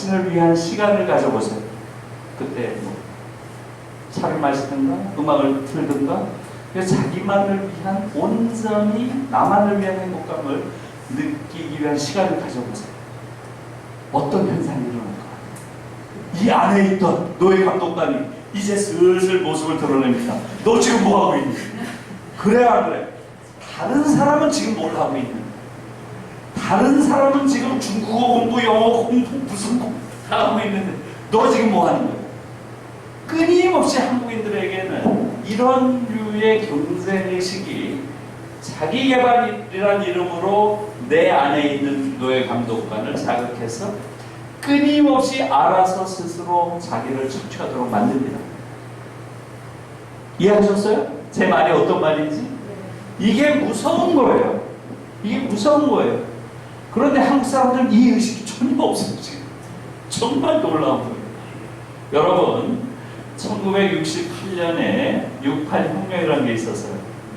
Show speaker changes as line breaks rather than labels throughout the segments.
자신을 위한 시간을 가져보세요. 그때 뭐 차를 마시든가 음악을 틀든가 자기만을 위한, 온전히 나만을 위한 행복감을 느끼기 위한 시간을 가져보세요. 어떤 현상이 일어날까? 이 안에 있던 너의 감독관이 이제 슬슬 모습을 드러냅니다. 너 지금 뭐 하고 있니? 그래 안 그래? 다른 사람은 지금 뭘 하고 있는데? 다른 사람은 지금 중국어 공부, 영어 공부, 무슨 공부 다 하고 있는데 너 지금 뭐 하는 거야? 끊임없이 한국인들에게는 이런 류의 경쟁의 시기, 자기개발이라는 이름으로 내 안에 있는 너의 감독관을 자극해서 끊임없이 알아서 스스로 자기를 착취하도록 만듭니다. 이해하셨어요? 제 말이 어떤 말인지? 이게 무서운 거예요. 이게 무서운 거예요. 그런데 한국 사람들은 이 의식이 전혀 없어요. 지금 정말 놀라운 거예요. 여러분, 1968년에 68 혁명이라는 게 있었어요.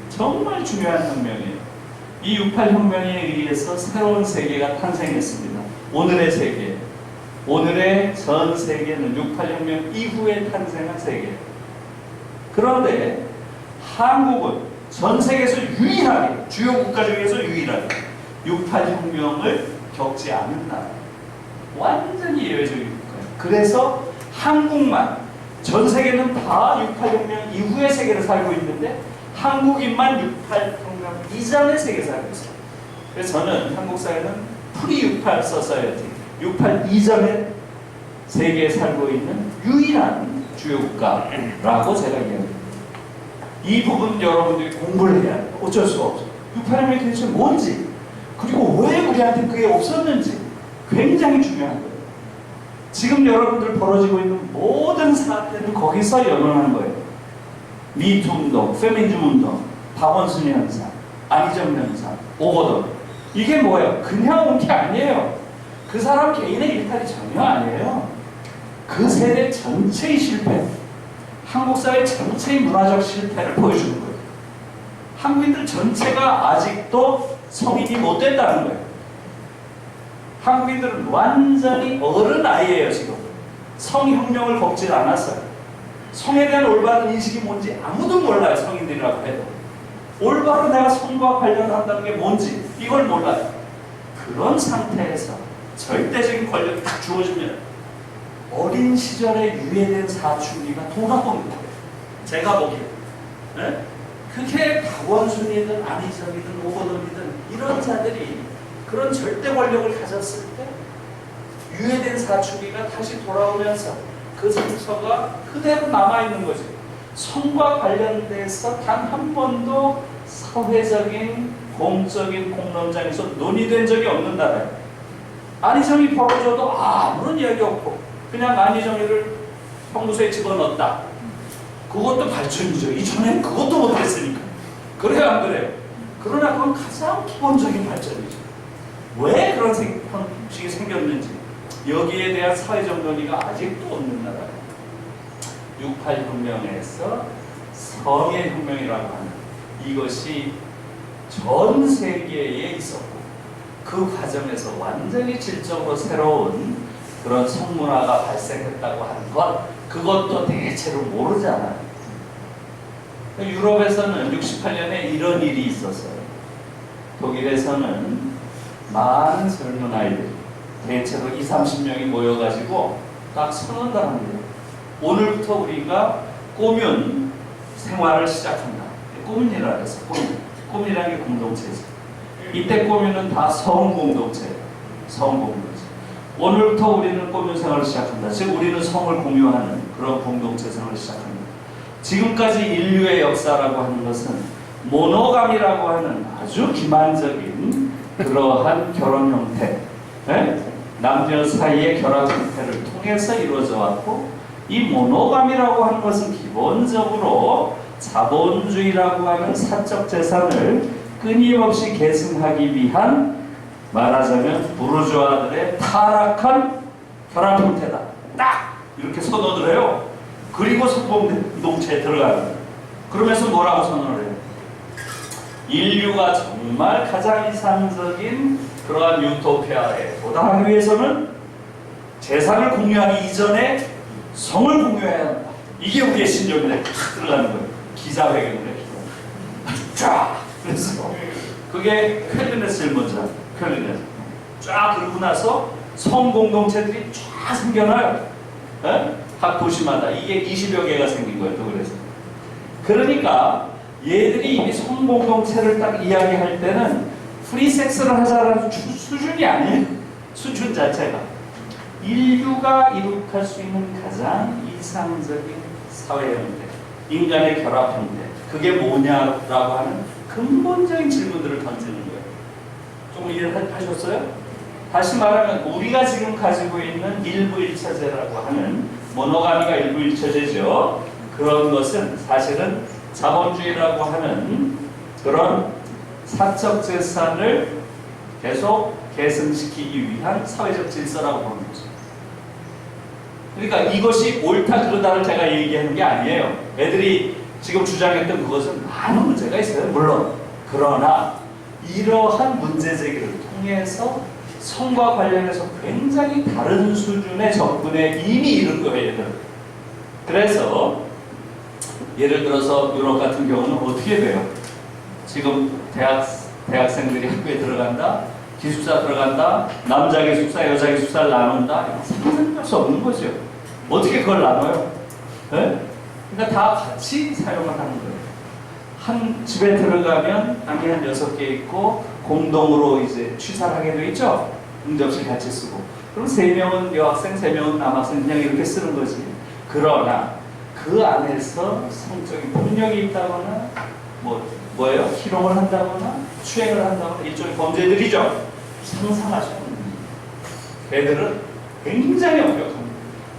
정말 중요한 혁명이에요. 이 68 혁명에 의해서 새로운 세계가 탄생했습니다. 오늘의 세계, 오늘의 전 세계는 68 혁명 이후에 탄생한 세계예요. 그런데 한국은 전 세계에서 유일하게, 주요 국가 중에서 유일하게 68 혁명을 겪지 않은 나라, 완전히 예외적인 국가예요. 그래서 한국만, 전 세계는 다 68 혁명 이후의 세계를 살고 있는데 한국인만 68 혁명 이전의 세계에 살고 있어요. 그래서 저는 한국 사회는 프리-68 서사이어티, 68 이전의 세계에 살고 있는 유일한 주요 국가라고 제가 이야기합니다. 이 부분 여러분들이 공부를 해야 해요. 어쩔 수가 없어요. 68 혁명이 도대체 뭔지, 그리고 왜 우리한테 그게 없었는지 굉장히 중요한 거예요. 지금 여러분들 벌어지고 있는 모든 사태는 거기서 연원하는 거예요. 미투 운동, 페미니즘 운동, 박원순 현상, 안희정 현상, 오거돈. 이게 뭐예요? 그냥 온 게 아니에요. 그 사람 개인의 일탈이 전혀 아니에요. 그 세대 전체의 실패, 한국 사회 전체의 문화적 실패를 보여주는 거예요. 한국인들 전체가 아직도 성인이 못 됐다는 거예요. 한국인들은 완전히 어른 아이예요. 지금 성혁명을 겪지 않았어요. 성에 대한 올바른 인식이 뭔지 아무도 몰라요. 성인들이라고 해도 올바로 내가 성과 관련한다는 게 뭔지 이걸 몰라요. 그런 상태에서 절대적인 권력이 딱 주어지면 어린 시절에 유예된 사춘기가 돌아오는 거예요. 제가 보기에 네? 그게 박원순이든 안희정이든 오거돈이든 이런 자들이 그런 절대 권력을 가졌을 때 유예된 사춘기가 다시 돌아오면서 그 상처가 그대로 남아있는 거죠. 성과 관련돼서 단 한 번도 사회적인 공적인 공론장에서 논의된 적이 없는 나라예요. 안희정이 벌어져도 아무런 이야기 없고 그냥 안희정이를 형무소에 집어넣었다. 그것도 발전이죠. 이전에는 그것도 못했으니까. 그래요 안 그래요? 그러나 그건 가장 기본적인 발전이죠. 왜 그런 형식이 생겼는지 여기에 대한 사회적 논의가 아직도 없는 나라예요. 68 혁명에서 성의 혁명이라고 하는 이것이 전 세계에 있었고 그 과정에서 완전히 질적으로 새로운 그런 성문화가 발생했다고 하는 것, 그것도 대체로 모르잖아요. 유럽에서는 68년에 이런 일이 있었어요. 독일에서는 많은 젊은 아이들, 대체로 20, 30명이 모여가지고 딱 선언을 합니다. 오늘부터 우리가 꼬뮨 생활을 시작한다. 꼬뮨이라고 해서 꼬뮨이라는 게 공동체죠. 이때 꼬뮨은 다 성공동체예요. 성공동체. 오늘부터 우리는 꼬뮨 생활을 시작한다. 즉 우리는 성을 공유하는 그런 공동체 생활을 시작합니다. 지금까지 인류의 역사라고 하는 것은 모노감이라고 하는 아주 기만적인 그러한 결혼 형태, 네? 남녀 사이의 결합 형태를 통해서 이루어져 왔고, 이 모노감이라고 하는 것은 기본적으로 자본주의라고 하는 사적 재산을 끊임없이 계승하기 위한, 말하자면 부르주아들의 타락한 결합 형태다. 딱 이렇게 선언을 해요. 그리고 성공동체에 들어가는 거예요. 그러면서 뭐라고 선언을 해요? 인류가 정말 가장 이상적인 그러한 유토피아에 도달하기 위해서는 재산을 공유하기 이전에 성을 공유해야 한다. 이게 우리의 신념에 탁 들어가는 거예요. 기자회견을 해. 쫙! 그래서 그게 퀄리넷을 먼저 퀄리넷. 쫙 그러고 나서 성 공동체들이 쫙 생겨나요. 에? 각 도시마다 이게 20여 개가 생긴 거예요. 또 그래서. 그러니까 얘들이 이 성 공동체를 딱 이야기할 때는 프리섹스를 하자라는 수준이 아니에요. 수준 자체가. 인류가 이룩할 수 있는 가장 이상적인 사회 형태, 인간의 결합 형태, 그게 뭐냐라고 하는 근본적인 질문들을 던지는 거예요. 좀 이해를 하셨어요? 다시 말하면 우리가 지금 가지고 있는 일부일처제라고 하는 모노가미가 일부일처제죠. 그런 것은 사실은 자본주의라고 하는 그런 사적 재산을 계속 계승시키기 위한 사회적 질서라고 보는 거죠. 그러니까 이것이 옳다 그르다를 제가 얘기하는 게 아니에요. 애들이 지금 주장했던 그것은 많은 문제가 있어요. 물론. 그러나 이러한 문제 제기를 통해서 성과 관련해서 굉장히 다른 수준의 접근에 이미 이른 거예요. 얘들은. 그래서 예를 들어서 유럽 같은 경우는 어떻게 돼요? 지금 대학생들이 학교에 들어간다, 기숙사 들어간다, 남자 기숙사, 여자 기숙사를 나눈다. 상상할 수 없는 거죠. 어떻게 그걸 나눠요? 네? 그러니까 다 같이 사용을 하는 거예요. 한 집에 들어가면 방이 한 6개 있고 공동으로 이제 취사를 하게 돼 있죠. 응접실 같이 쓰고. 그럼 3명은 여학생, 3명은 남학생 그냥 이렇게 쓰는 거지. 그러나 그 안에서 성적인 폭력이 있다거나 뭐예요? 희롱을 한다거나 추행을 한다거나 일종의 범죄들이죠. 상상할 수 없는 애들은 굉장히 엄격합니다.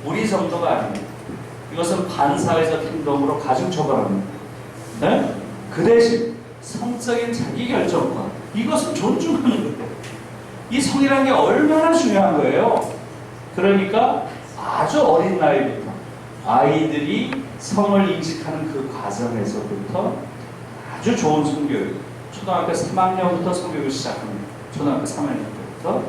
우리 정도가 아닙니다. 이것은 반사회적 행동으로 가중 처벌합니다. 네? 그 대신 성적인 자기결정권, 이것은 존중하는 거예요. 이 성이라는 게 얼마나 중요한 거예요. 그러니까 아주 어린 나이부터 아이들이 성을 인식하는 그 과정에서부터 아주 좋은 성교육, 초등학교 3학년부터 성교육을 시작합니다. 초등학교 3학년 때부터.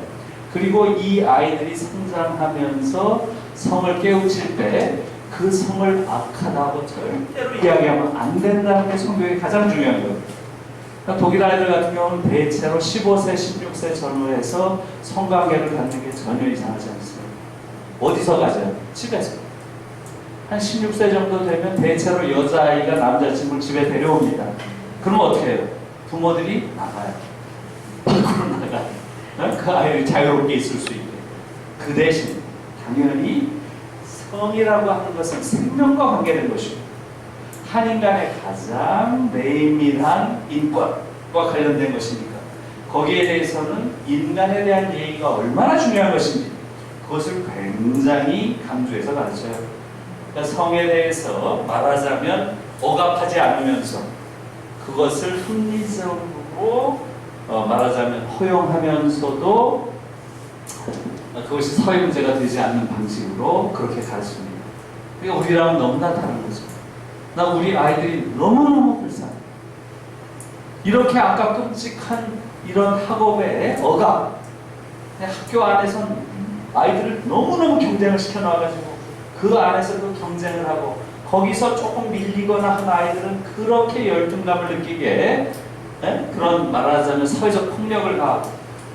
그리고 이 아이들이 성장하면서 성을 깨우칠 때 그 성을 악하다고 절대로 이야기하면 안 된다는 게 성교육이 가장 중요한 거예요. 그러니까 독일 아이들 같은 경우는 대체로 15세, 16세 전후에서 성관계를 갖는 게 전혀 이상하지 않습니다. 어디서 가져요? 집에서. 한 16세 정도 되면 대체로 여자아이가 남자친구를 집에 데려옵니다. 그럼 어떻게 해요? 부모들이 나가요. 밖으로 나가요. 그 아이를 자유롭게 있을 수 있게. 그 대신 당연히 성이라고 하는 것은 생명과 관계된 것입니다. 한 인간의 가장 내밀한 인권과 관련된 것이니까 거기에 대해서는 인간에 대한 예의가 얼마나 중요한 것인지 그것을 굉장히 강조해서 가르쳐요. 그러니까 성에 대해서 말하자면 억압하지 않으면서 그것을 합리적으로 말하자면 허용하면서도 그것이 사회 문제가 되지 않는 방식으로 그렇게 가르칩니다. 그러니까 우리랑은 너무나 다른 거죠. 나 우리 아이들이 너무너무 불쌍해. 이렇게 아까 끔찍한 이런 학업의 억압, 학교 안에서는 아이들을 너무너무 경쟁을 시켜놔가지고 그 안에서도 경쟁을 하고 거기서 조금 밀리거나 한 아이들은 그렇게 열등감을 느끼게 그런 말하자면 사회적 폭력을 가하고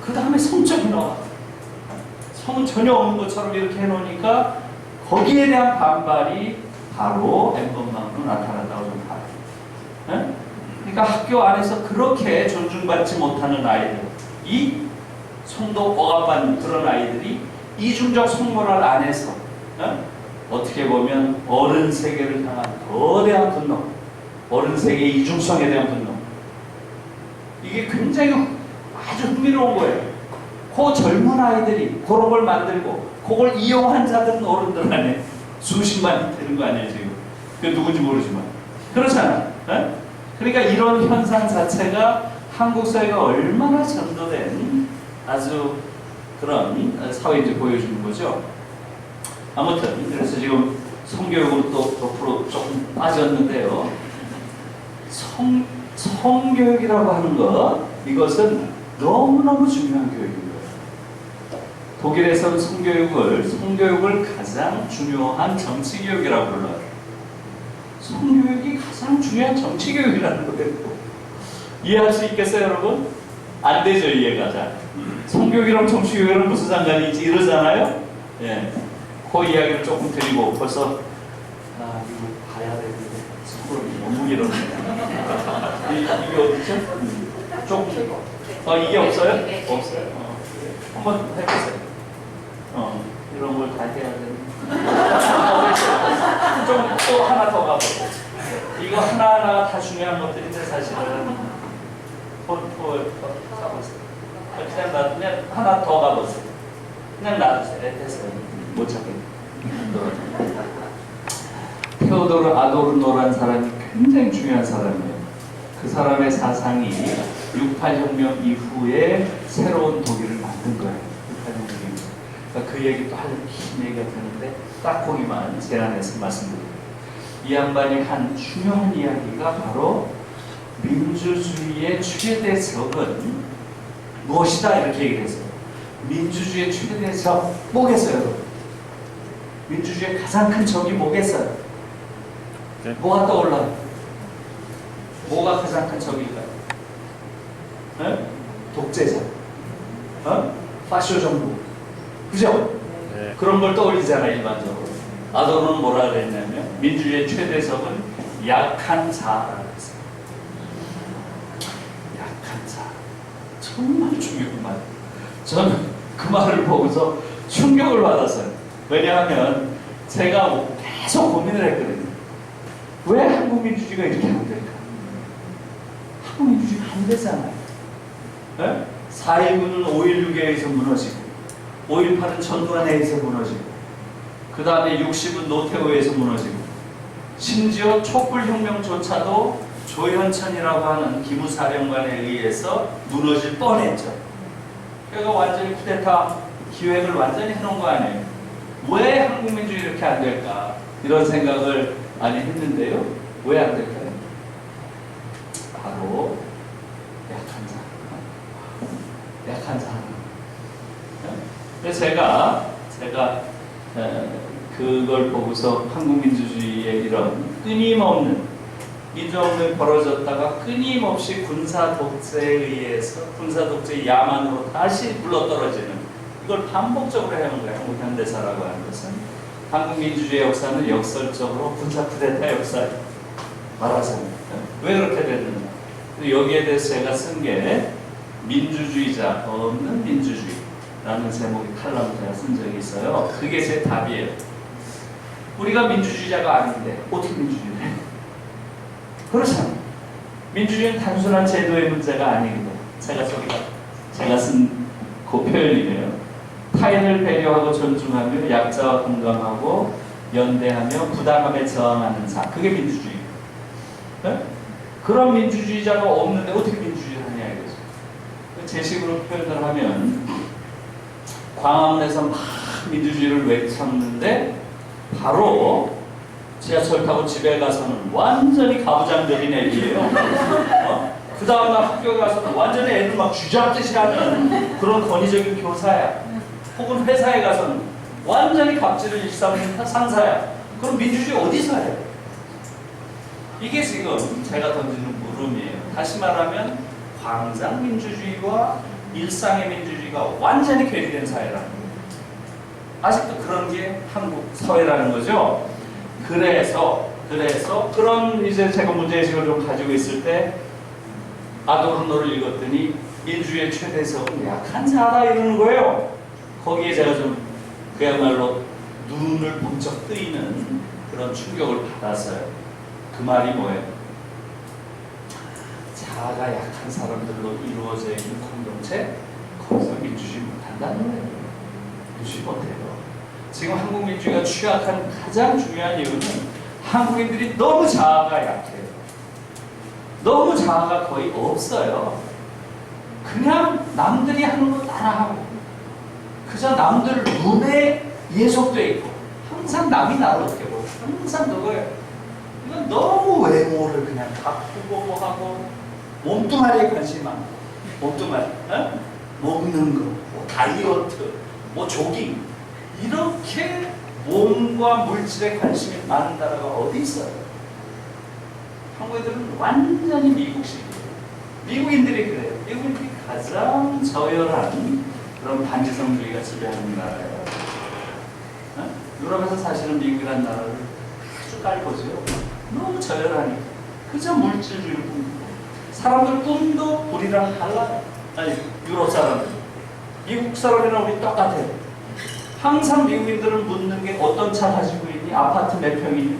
그 다음에 성적이 나와. 성은 전혀 없는 것처럼 이렇게 해놓으니까 거기에 대한 반발이 바로 엠번방으로 나타난다고 좀 봐요. 그러니까 학교 안에서 그렇게 존중받지 못하는 아이들, 이 성도 억압받는 그런 아이들이 이중적 성모랄 안에서 어떻게 보면 어른 세계를 향한 거대한 분노, 어른 세계의 이중성에 대한 분노, 이게 굉장히 아주 흥미로운 거예요. 그 젊은 아이들이 그런 걸 만들고 그걸 이용한 자들은 어른들 안에 수십만이 되는 거 아니에요 지금. 그 누군지 모르지만 그렇잖아. 그러니까 이런 현상 자체가 한국 사회가 얼마나 전도된 아주 그런 사회인지 보여주는 거죠. 아무튼 그래서 지금 성교육으로 또 옆으로 조금 빠졌는데요. 성교육이라고 하는 것, 이것은 너무너무 중요한 교육인 거예요. 독일에서는 성교육을 가장 중요한 정치교육이라고 불러요. 성교육이 가장 중요한 정치교육이라는 거예요. 이해할 수 있겠어요, 여러분? 안 되죠, 이해가 잘. 성교육이랑 정치교육이랑 무슨 상관이 있지? 이러잖아요? 예. 그 이야기를 조금 드리고 벌써, 이거 봐야 되는데, 서로 너무 이러네. 이게 어디죠? 조금. 이게 없어요? 없어요. 한번 해보세요. 이런 걸 다 해야 되는. 좀 또 하나 더 가보고. 이거 하나하나 다 중요한 것들인데 사실은 가보세요. 그냥 하나 더 가보세요. 그냥 놔두세요. 됐어요. 못 찾겠네. 테오도르 아도르노라는 사람이 굉장히 중요한 사람이에요. 그 사람의 사상이 68혁명 이후에 새로운 독일을 만든 거예요. 68혁명 이후. 그러니까 그 얘기 또 긴 얘기가 되는데 딱 거기만 제안해서 말씀드립니다. 이 양반이 한 중요한 이야기가 바로 민주주의의 최대적은 무엇이다 이렇게 얘기를 했어요. 민주주의의 최대적 뭐겠어요? 민주주의의 가장 큰 적이 뭐겠어요? 네. 뭐가 떠올라요? 뭐가 가장 큰 적일까요? 네? 독재자, 파쇼 정부, 그죠? 네. 그런 걸 떠올리잖아요 일반적으로. 아도르는 뭐라 그랬냐면 민주주의의 최대적은 약한 자라고 했어요. 약한 자. 정말 중요한 말. 저는 그 말을 보고서 충격을 받았어요. 왜냐하면 제가 계속 고민을 했거든요. 왜 한국 민주주의가 이렇게 안 될까? 한국 민주주의가 안 되잖아요. 네? 4.19는 5.16에 의해서 무너지고 5.18은 전두환에 의해서 무너지고 그 다음에 60은 노태우에 의해서 무너지고 심지어 촛불혁명조차도 조현천이라고 하는 기무사령관에 의해서 무너질 뻔했죠. 그러니까 완전히 쿠데타 기획을 완전히 해놓은 거 아니에요. 왜 한국 민주주의 이렇게 안 될까? 이런 생각을 많이 했는데요. 왜 안 될까요? 바로 약한 자. 약한 자. 그래서 제가 그걸 보고서 한국 민주주의의 이런 끊임없는 민주혁명이 벌어졌다가 끊임없이 군사 독재에 의해서 군사 독재의 야만으로 다시 물러떨어지는 이걸 반복적으로 해온 거예요. 한국 현대사라고 하는 것은. 한국 민주주의 역사는 역설적으로 군사 쿠데타 역사예요. 말하자면. 왜 그렇게 됐느냐. 여기에 대해서 제가 쓴 게 민주주의자 없는 민주주의라는 제목의 칼럼을 제가 쓴 적이 있어요. 그게 제 답이에요. 우리가 민주주의자가 아닌데 어떻게 민주주의를 해? 그렇잖아요. 민주주의는 단순한 제도의 문제가 아니거든요. 제가 쓴 그 표현이네요. 타인을 배려하고 존중하며 약자와 공감하고 연대하며 부당함에 저항하는 자. 그게 민주주의. 네? 그런 민주주의자가 없는데 어떻게 민주주의를 하냐 이거죠. 제 식으로 표현을 하면 광화문에서 막 민주주의를 외쳤는데 바로 지하철 타고 집에 가서는 완전히 가부장적인 애기예요. 그 다음날 학교에 가서는 완전히 애들 막 쥐잡듯이 하는 그런 권위적인 교사야. 혹은 회사에 가서는 완전히 갑질을 일삼는 상사야. 그럼 민주주의 어디서 해요? 이게 지금 제가 던지는 물음이에요. 다시 말하면 광장 민주주의와 일상의 민주주의가 완전히 괴리된 사회라는 거예요. 아직도 그런 게 한국 사회라는 거죠. 그래서 그런 이제 제가 문제의식을 좀 가지고 있을 때 아도르노를 읽었더니 민주주의의 최대성은 약한 자다 이러는 거예요. 거기에 제가 좀 그야말로 눈을 번쩍 뜨이는 그런 충격을 받았어요. 그 말이 뭐예요? 자아가 약한 사람들로 이루어져 있는 공동체 거기서 민주주의 못한다는 거예요. 민주주의 못해요. 지금 한국 민주주의가 취약한 가장 중요한 이유는 한국인들이 너무 자아가 약해요. 너무 자아가 거의 없어요. 그냥 남들이 하는 거 따라하고 그저 남들 눈에 예속돼 있고 항상 남이 나를 어떻게 보고 항상 그거예요. 이건 너무 외모를 그냥 바꾸고 하고 몸뚱아리에 관심이 많고 몸뚱아리, 먹는 거, 다이어트 뭐 조깅, 이렇게 몸과 물질에 관심이 많은 나라가 어디 있어요? 한국 애들은 완전히 미국식이에요. 미국인들이 그래요. 미국인들이 가장 저열한 그런 반지성주의가 지배하는 나라예요. 어? 유럽에서 사실은 미국이라는 나라를 아주 깔보죠. 너무 저열하니까. 그저 물질주의를 꿈꾸고. 사람들 꿈도 우리랑 달라요. 아니, 유럽 사람들. 미국 사람이랑 우리 똑같아요. 항상 미국인들은 묻는 게 어떤 차 가지고 있니? 아파트 몇 평이니?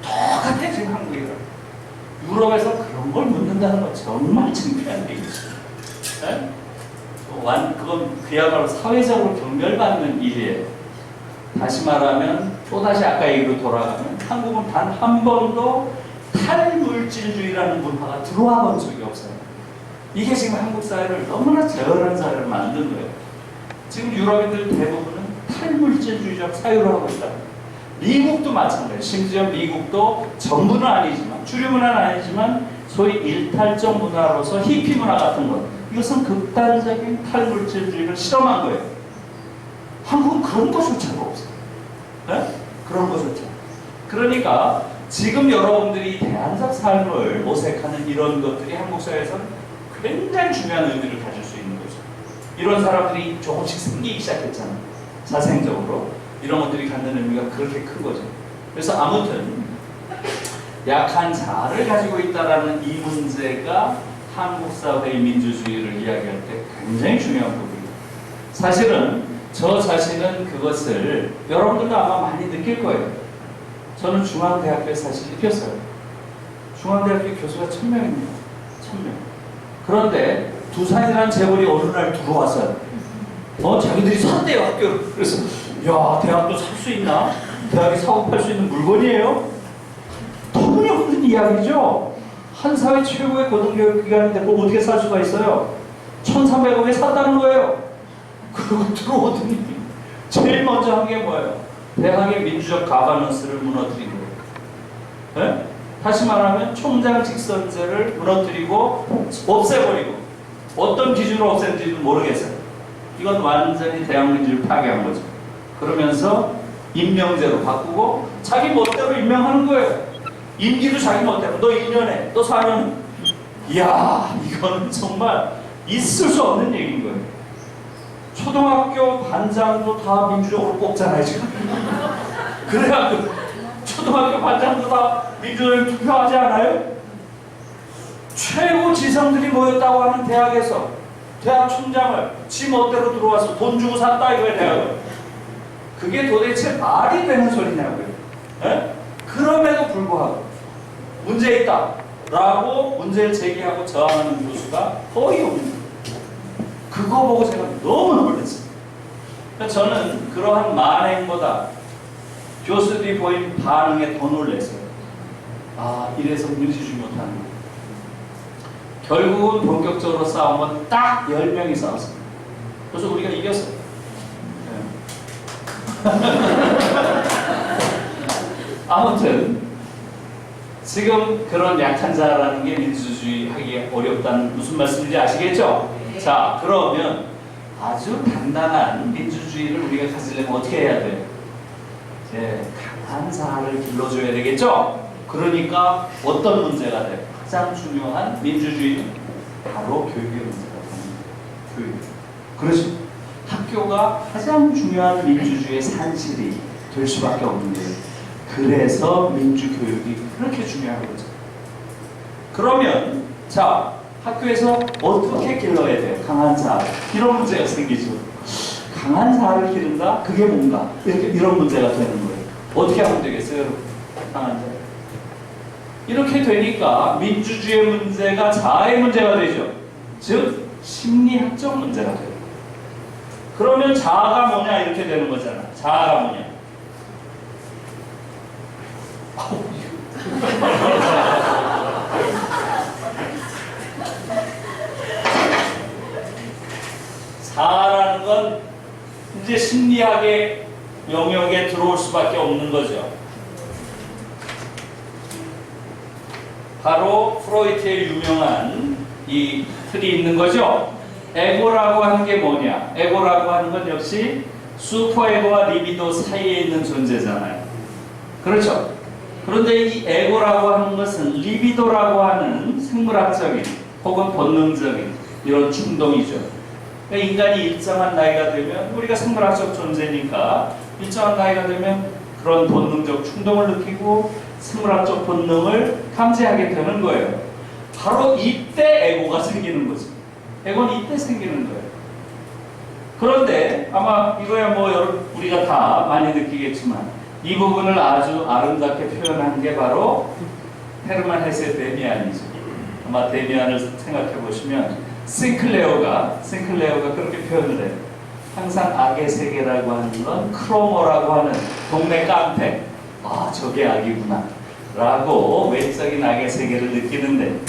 똑같아, 지금 한국이랑. 유럽에서 그런 걸 묻는다는 건 정말 창피한 일이죠. 네? 그건 그야말로 사회적으로 경멸받는 일이에요. 다시 말하면, 또다시 아까 얘기로 돌아가면, 한국은 단 한 번도 탈물질주의라는 문화가 들어와 본 적이 없어요. 이게 지금 한국 사회를 너무나 저열한 사회를 만든 거예요. 지금 유럽인들 대부분은 탈물질주의적 사유를 하고 있다. 미국도 마찬가지예요. 심지어 미국도 전부는 아니지만, 주류 문화는 아니지만, 소위 일탈적 문화로서 히피 문화 같은 것. 이것은 극단적인 탈물질주의를 실험한 거예요. 한국은 그런 것조차도 없어요. 네? 그런 것조차. 그러니까 지금 여러분들이 대안적 삶을 모색하는 이런 것들이 한국 사회에서는 굉장히 중요한 의미를 가질 수 있는 거죠. 이런 사람들이 조금씩 생기기 시작했잖아요. 자생적으로. 이런 것들이 갖는 의미가 그렇게 큰 거죠. 그래서 아무튼 약한 자아를 가지고 있다는 이 문제가 한국 사회의 민주주의를 이야기할 때 굉장히 중요한 부분이에요. 사실은 저 자신은 그것을 여러분들도 아마 많이 느낄 거예요. 저는 중앙대학교에 사실 느꼈어요. 중앙대학교 교수가 1000명입니다. 1000명. 그런데 두산이라는 재벌이 어느 날 들어왔어요. 자기들이 샀대요, 학교를. 그래서 야, 대학도 살 수 있나? 대학이 사고 팔 수 있는 물건이에요? 터무니없는 이야기죠. 한 사회 최고의 고등교육기관인데 그걸 어떻게 살 수가 있어요? 1300억에 샀다는 거예요. 그리고 들어오더니 제일 먼저 한 게 뭐예요? 대학의 민주적 가버넌스를 무너뜨린 거예요. 네? 다시 말하면 총장 직선제를 무너뜨리고 없애버리고, 어떤 기준으로 없앤지는 모르겠어요. 이건 완전히 대학 민주를 파괴한 거죠. 그러면서 임명제로 바꾸고 자기 멋대로 임명하는 거예요. 임기도 자기 멋대로. 너 1년에, 너 4년에. 이야, 이건 정말 있을 수 없는 얘기인 거예요. 초등학교 반장도 다 민주적으로 뽑잖아요, 지금. 그래야 초등학교 반장도 다 민주적으로 투표하지 않아요? 최고 지성들이 모였다고 하는 대학에서 대학 총장을 지 멋대로 들어와서 돈 주고 샀다 이거예요, 대학을. 그게 도대체 말이 되는 소리냐고요. 에? 그럼에도 불구하고 문제 있다 라고 문제를 제기하고 저항하는 교수가 거의 없는 거예요. 그거 보고 제가 너무 놀랐어요. 저는 그러한 만행보다 교수들이 보인 반응에 더 놀랐어요. 아, 이래서 민주주의 못하는 거예요. 결국은 본격적으로 싸운 건 딱 10명이 싸웠어요. 그래서 우리가 이겼어요. 아무튼 지금 그런 약한 자라는 게 민주주의 하기 어렵다는 무슨 말씀인지 아시겠죠? 자, 그러면 아주 단단한 민주주의를 우리가 가지려면 어떻게 해야 돼요? 이제 강한 자아를 길러줘야 되겠죠? 그러니까 어떤 문제가 돼요? 가장 중요한 민주주의는 바로 교육의 문제가 됩니다. 교육. 그렇죠? 학교가 가장 중요한 민주주의의 산실이 될 수밖에 없는 거예요. 그래서 민주교육이 그렇게 중요한 거죠. 그러면 자, 학교에서 어떻게 길러야 돼요? 강한 자아. 이런 문제가 생기죠. 강한 자아를 기른다? 그게 뭔가? 이런 문제가 되는 거예요. 어떻게 하면 되겠어요, 여러분? 강한 자아. 이렇게 되니까 민주주의의 문제가 자아의 문제가 되죠. 즉, 심리학적 문제가 돼요. 그러면 자아가 뭐냐? 이렇게 되는 거잖아. 자아가 뭐냐? 자아라는 건 이제 심리학의 영역에 들어올 수밖에 없는 거죠. 바로 프로이트의 유명한 이 틀이 있는 거죠. 에고라고 하는 게 뭐냐? 에고라고 하는 건 역시 슈퍼에고와 리비도 사이에 있는 존재잖아요. 그렇죠? 그런데 이 에고라고 하는 것은 리비도라고 하는 생물학적인 혹은 본능적인 이런 충동이죠. 그러니까 인간이 일정한 나이가 되면, 우리가 생물학적 존재니까 일정한 나이가 되면 그런 본능적 충동을 느끼고 생물학적 본능을 감지하게 되는 거예요. 바로 이때 에고가 생기는 거죠. 에고는 이때 생기는 거예요. 그런데 아마 이거야 뭐 우리가 다 많이 느끼겠지만 이 부분을 아주 아름답게 표현한 게 바로 헤르만 헤세의 데미안이죠. 아마 데미안을 생각해 보시면 싱클레어가 그렇게 표현을 해요. 항상 악의 세계라고 하는 건 크로모라고 하는 동네 깡패, 아 저게 악이구나 라고 외적인 악의 세계를 느끼는데,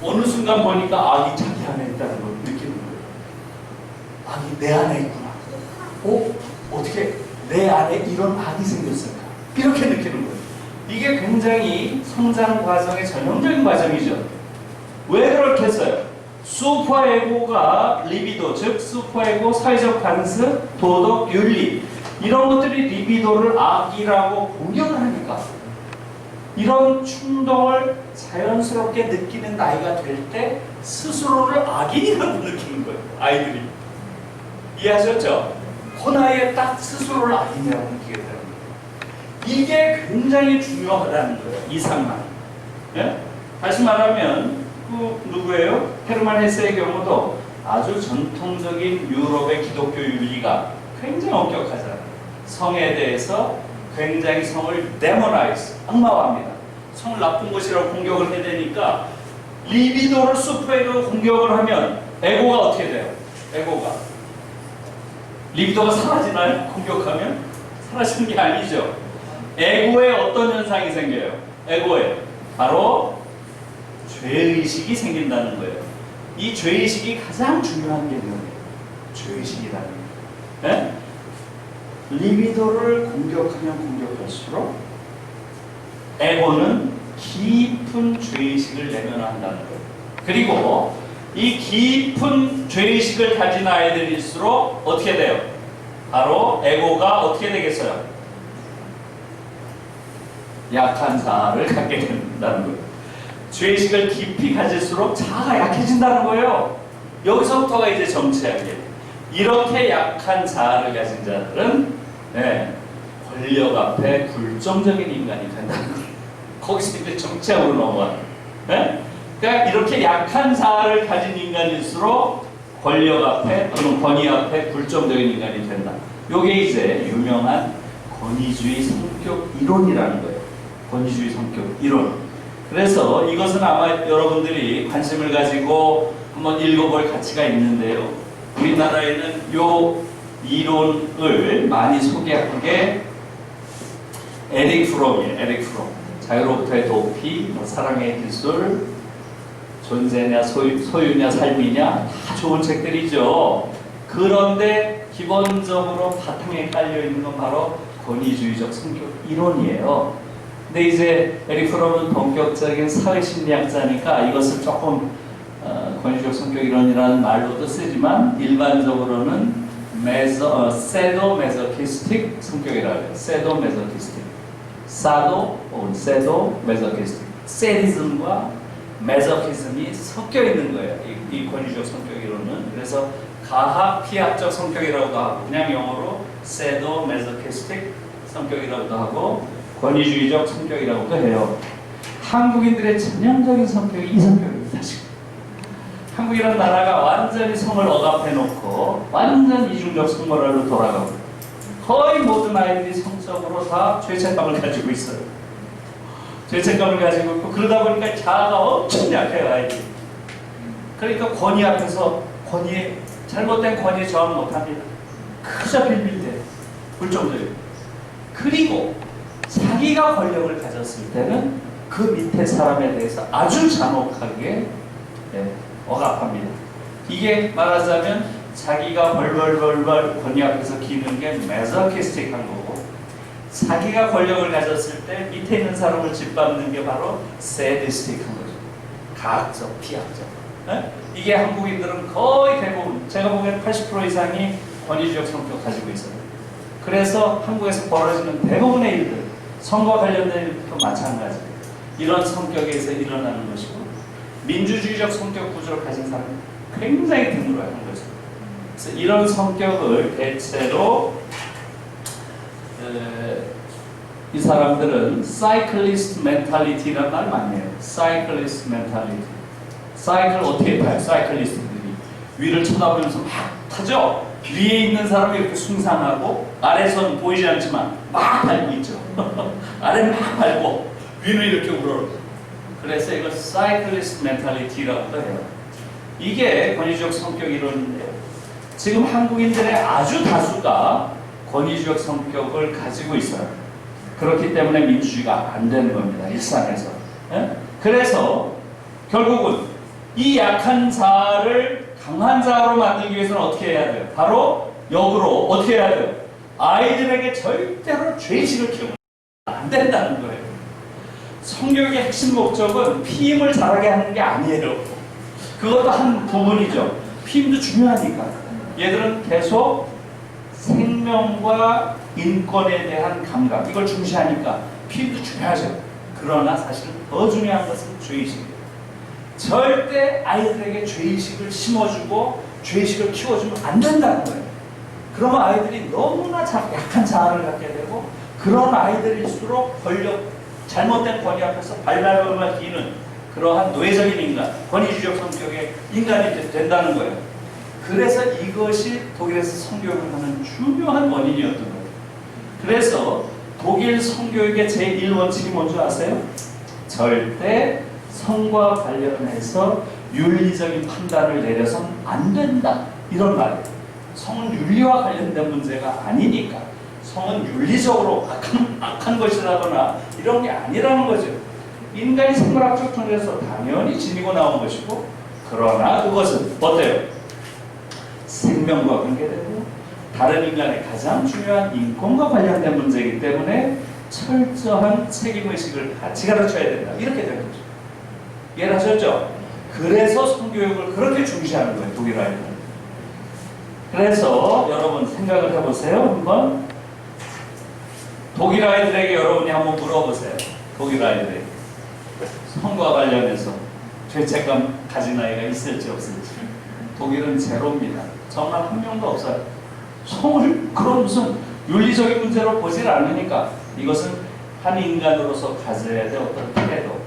어느 순간 보니까 악이 자기 안에 있다는 걸 느끼는 거예요. 악이 내 안에 있구나. 어떻게 내 안에 이런 악이 생겼을까? 이렇게 느끼는 거예요. 이게 굉장히 성장 과정의 전형적인 과정이죠. 왜 그렇게 했어요? 슈퍼에고가 리비도, 즉 슈퍼에고, 사회적 관습, 도덕, 윤리 이런 것들이 리비도를 악이라고 공격을 하니까 이런 충동을 자연스럽게 느끼는 나이가 될 때 스스로를 악인이라고 느끼는 거예요. 아이들이. 이해하셨죠? 그 나이에 딱 스스로를 악인이라고 느끼게 되는 거예요. 이게 굉장히 중요하다는 거예요. 이 상황. 예? 다시 말하면 누구예요? 헤르만 헤세의 경우도 아주 전통적인 유럽의 기독교 윤리가 굉장히 엄격하잖아요. 성에 대해서 굉장히 성을 데모나이즈, 악마화합니다. 성을 나쁜 것이라고 공격을 해야 되니까 리비도를 슈퍼에고 공격을 하면 에고가 어떻게 돼요? 에고가 리비도가 사라지나요? 공격하면? 사라지는 게 아니죠. 에고에 어떤 현상이 생겨요? 에고에 바로 죄의식이 생긴다는 거예요. 이 죄의식이 가장 중요한 게 뭐예요? 죄의식이라는 거예요. 네? 리비도를 공격하면 공격할수록 에고는 깊은 죄의식을 내면한다는 거예요. 그리고 이 깊은 죄의식을 가진 아이들일수록 어떻게 돼요? 바로 에고가 어떻게 되겠어요? 약한 자아를 갖게 된다는 거예요. 죄의식을 깊이 가질수록 자아가 약해진다는 거예요. 여기서부터가 이제 정치학이에요. 이렇게 약한 자아를 가진 자들은 권력 앞에 굴종적인 인간이 된다는 거예요. 거기서 이제 정치학으로 넘어가요. 그러니까 이렇게 약한 자아를 가진 인간일수록 권력 앞에 또는 권위 앞에 굴종적인 인간이 된다. 이게 이제 유명한 권위주의 성격 이론이라는 거예요. 권위주의 성격 이론. 그래서 이것은 아마 여러분들이 관심을 가지고 한번 읽어볼 가치가 있는데요. 우리나라에는 이 이론을 많이 소개한 게 에릭 프롬이에요. 에릭 프롬. 자유로부터의 도피, 사랑의 기술, 존재냐 소유냐 삶이냐 다 좋은 책들이죠. 그런데 기본적으로 바탕에 깔려있는 건 바로 권위주의적 성격 이론이에요. 근데 이제 에릭 프롬은 본격적인 사회심리학자니까 이것을 조금 권위주의적 성격 이론이라는 말로도 쓰지만 일반적으로는 세도메소키스틱 성격이라고 해요. 세도메소키스틱. 사도 혹은 세도메소키스틱. 세디즘과 메소키즘이 섞여 있는 거예요. 이 권위주의적 성격 이론은. 그래서 가학 피학적 성격이라고도 하고 그냥 영어로 세도메소키스틱 성격이라고도 하고 권위주의적 성격이라고도 해요. 한국인들의 전형적인 성격이 이 성격입니다. 한국이라는 나라가 완전히 성을 억압해놓고 완전 이중적 성모랄로 돌아가고 거의 모든 아이들이 성적으로 다 죄책감을 가지고 있어요. 죄책감을 가지고 있고 그러다 보니까 자아가 엄청 약해요. 아이들이. 그러니까 권위 앞에서 잘못된 권위에 저항 못합니다. 그저 빌빌대요. 불정적이에요. 그리고 자기가 권력을 가졌을 때는 그 밑에 사람에 대해서 아주 잔혹하게 억압합니다. 이게 말하자면 자기가 벌벌벌벌 권위 앞에서 기는 게 메소키스틱한 거고 자기가 권력을 가졌을 때 밑에 있는 사람을 짓밟는 게 바로 세디스틱한 거죠. 가학적, 피학적. 이게 한국인들은 거의 대부분 제가 보기엔 80% 이상이 권위주의적 성격 가지고 있어요. 그래서 한국에서 벌어지는 대부분의 일들, 선거와 관련된 일도 마찬가지. 이런 성격에서 일어나는 것이고, 민주주의적 성격 구조를 가진 사람이 굉장히 드물어야 하는 거죠. 그래서 이런 성격을 대체로 이 사람들은 사이클리스트 멘탈리티라는 말 많이 해요. 사이클리스트 멘탈리티. 사이클 어떻게 타요? 사이클리스트들이 위를 쳐다보면서 막 타죠. 위에 있는 사람이 이렇게 숭상하고 아래선 보이지 않지만 막 밟고 있죠. 아래는 막 밟고 위는 이렇게 우러러. 그래서 이걸 사이클리스트 멘탈리티라고 해요. 이게 권위주의적 성격 이론인데요. 지금 한국인들의 아주 다수가 권위주의적 성격을 가지고 있어요. 그렇기 때문에 민주주의가 안 되는 겁니다. 일상에서. 예? 그래서 결국은 이 약한 자를 강한 자로 만들기 위해서는 어떻게 해야 돼요? 바로 역으로 어떻게 해야 돼요? 아이들에게 절대로 죄의식을 키우면 안 된다는 거예요. 성교육의 핵심 목적은 피임을 잘하게 하는 게 아니에요. 그것도 한 부분이죠. 피임도 중요하니까. 얘들은 계속 생명과 인권에 대한 감각, 이걸 중시하니까 피임도 중요하죠. 그러나 사실 더 중요한 것은 죄의식이에요. 절대 아이들에게 죄의식을 심어주고 죄의식을 키워주면 안 된다는 거예요. 그러면 아이들이 너무나 약한 자아를 갖게 되고, 그런 아이들일수록 잘못된 권위 앞에서 발발을 기는 그러한 노예적인 인간, 권위주의적 성격의 인간이 된다는 거예요. 그래서 이것이 독일에서 성교육을 하는 중요한 원인이었던 거예요. 그래서 독일 성교육의 제1원칙이 뭔지 아세요? 절대 성과 관련해서 윤리적인 판단을 내려서는 안 된다. 이런 말이에요. 성은 윤리와 관련된 문제가 아니니까. 성은 윤리적으로 악한 것이라거나 이런 게 아니라는 거죠. 인간이 생물학적 존재에서 당연히 지니고 나온 것이고, 그러나 그것은 어때요? 생명과 관계되고 다른 인간의 가장 중요한 인권과 관련된 문제이기 때문에 철저한 책임의식을 같이 가르쳐야 된다. 이렇게 된 거죠. 이해하셨죠? 그래서 성교육을 그렇게 중시하는 거예요, 독일 아이들은. 그래서 여러분 생각을 해보세요. 한번 독일 아이들에게 여러분이 한번 물어보세요. 독일 아이들에게 성과 관련해서 죄책감 가진 아이가 있을지 없을지. 독일은 제로입니다. 정말 한 명도 없어요. 성을 그런 무슨 윤리적인 문제로 보질 않으니까. 이것은 한 인간으로서 가져야 될 어떤 태도,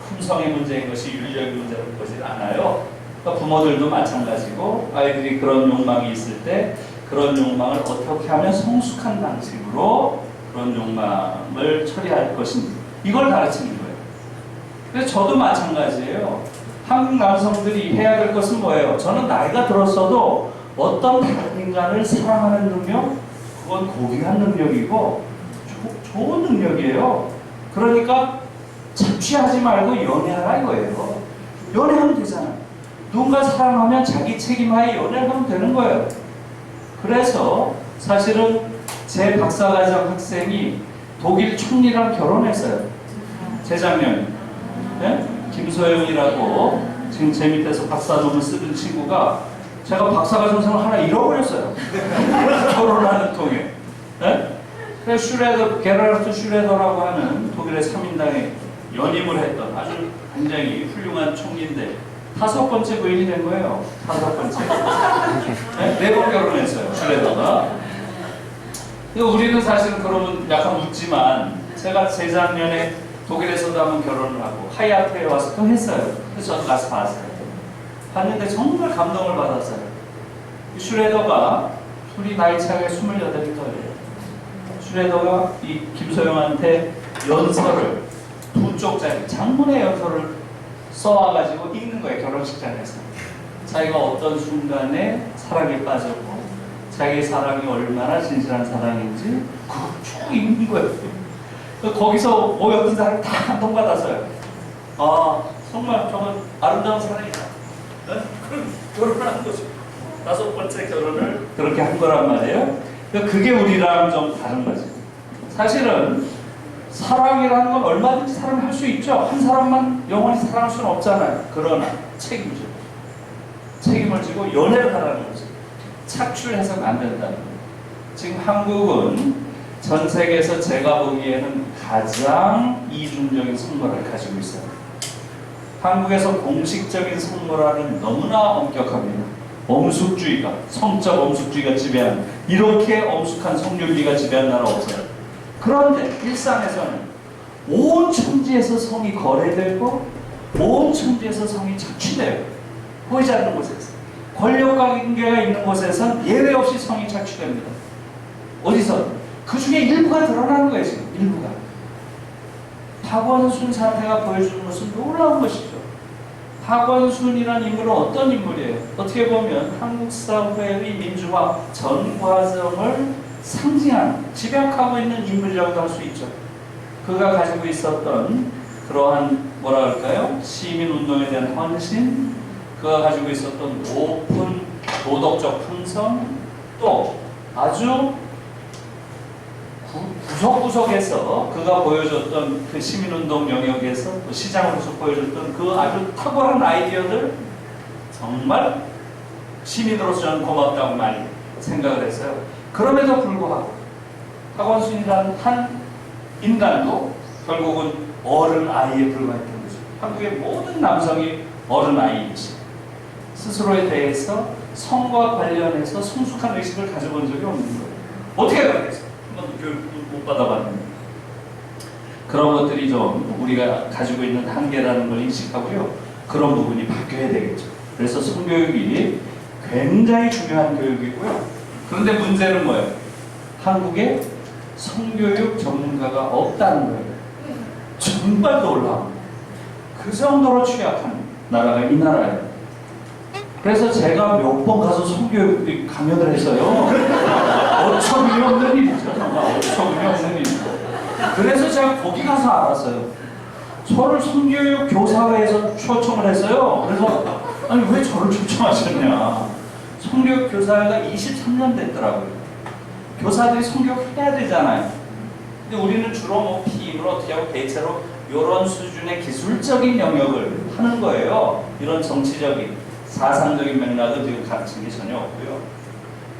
품성의 문제인 것이 윤리적인 문제로 보질 않아요. 그러니까 부모들도 마찬가지고, 아이들이 그런 욕망이 있을 때 그런 욕망을 어떻게 하면 성숙한 방식으로 그런 욕망을 처리할 것인지, 이걸 가르치는 거예요. 그래서 저도 마찬가지예요. 한국 남성들이 해야 될 것은 뭐예요? 저는 나이가 들었어도 어떤 다른 인간을 사랑하는 능력, 그건 고귀한 능력이고 좋은 능력이에요. 그러니까 착취하지 말고 연애하라 이거예요. 연애하면 되잖아요. 누군가 사랑하면 자기 책임하에 연애를 하면 되는 거예요. 그래서 사실은 제 박사과정 학생이 독일 총리랑 결혼했어요. 재작년에. 네? 김소영이라고 지금 제 밑에서 박사논문 쓰던 친구가, 제가 박사과정생을 하나 잃어버렸어요. 결혼하는 통에. 네? 그래서 게라르트 슈레더라고 하는 독일의 3인당에 연임을 했던 아주 굉장히 훌륭한 총리인데 5번째 부인이 된 거예요. 5번째. 네? 4번 결혼했어요. 슈레더가. 우리는 사실은 그러면 약간 웃지만, 제가 재작년에 독일에서도 한번 결혼을 하고 하얏트에 와서 또 했어요. 그래서 저도 가서 봤어요. 봤는데 정말 감동을 받았어요. 슈레더가 둘이 나이 차이가 28이 더해요. 슈레더가 이 김소영한테 연설을 2쪽짜리 장문의 연설을 써와가지고 읽는 거예요. 결혼식장에서. 자기가 어떤 순간에 사랑에 빠졌고 자기의 사랑이 얼마나 진실한 사랑인지 그걸 쭉 읽는 거예요. 거기서 모였던 사람이 다 감동받았어요. 아, 정말 저건 아름다운 사랑이다. 네? 그럼 결혼을 한 거죠. 5번째 결혼을 그렇게 한 거란 말이에요. 그게 우리랑 좀 다른 거죠. 사실은 사랑이라는 건 얼마든지 사랑할 수 있죠. 한 사람만 영원히 사랑할 수는 없잖아요. 그러나 책임져. 책임을 지고 연애를 하라는 거죠. 착취를 해서는 안 된다는 거예요. 지금 한국은 전 세계에서 제가 보기에는 가장 이중적인 성모라를 가지고 있어요. 한국에서 공식적인 성모라는 너무나 엄격합니다. 엄숙주의가, 성적 엄숙주의가 지배한, 이렇게 엄숙한 성윤리가 지배한 나라 없어요. 그런데 일상에서는 온 천지에서 성이 거래되고 온 천지에서 성이 착취돼요. 보이지 않는 곳에서. 권력 관계가 있는 곳에선 예외 없이 성이 착취됩니다. 어디서? 그 중에 일부가 드러나는 거예요, 지금. 일부가. 박원순 사태가 보여주는 것은 놀라운 것이죠. 박원순이라는 인물은 어떤 인물이에요? 어떻게 보면 한국 사회의 민주화 전 과정을 상징하는, 집약하고 있는 인물이라고 할 수 있죠. 그가 가지고 있었던 그러한 뭐라 할까요? 시민운동에 대한 헌신, 그가 가지고 있었던 높은 도덕적 품성, 또 아주 구석구석에서 그가 보여줬던 그 시민운동 영역에서 또 시장으로서 보여줬던 그 아주 탁월한 아이디어들, 정말 시민으로서 저는 고맙다고 많이 생각을 했어요. 그럼에도 불구하고 박원순이라는 한 인간도 결국은 어른 아이에 불과했던 거죠. 한국의 모든 남성이 어른 아이이지, 스스로에 대해서 성과 관련해서 성숙한 의식을 가져본 적이 없는 거예요. 어떻게 그러겠어요? 교육도 못 받아봤는데. 그런 것들이 좀 우리가 가지고 있는 한계라는 걸 인식하고요. 그런 부분이 바뀌어야 되겠죠. 그래서 성교육이 굉장히 중요한 교육이고요. 그런데 문제는 뭐예요? 한국에 성교육 전문가가 없다는 거예요. 정말 놀라워. 그 정도로 취약한 나라가 이 나라예요. 그래서 제가 몇 번 가서 성교육 강연을 했어요. 어처구니 없는 일이죠. 정말 어처구니 없는 일이죠. 그래서 제가 거기 가서 알았어요. 저를 성교육 교사회에서 초청을 했어요. 그래서 아니 왜 저를 초청하셨냐. 성교육 교사회가 23년 됐더라고요. 교사들이 성교육 해야 되잖아요. 근데 우리는 주로 뭐 피임을 어떻게 하고 대체로 이런 수준의 기술적인 영역을 하는 거예요. 이런 정치적인 사상적인 맥락은 지금 가르친 게 전혀 없고요.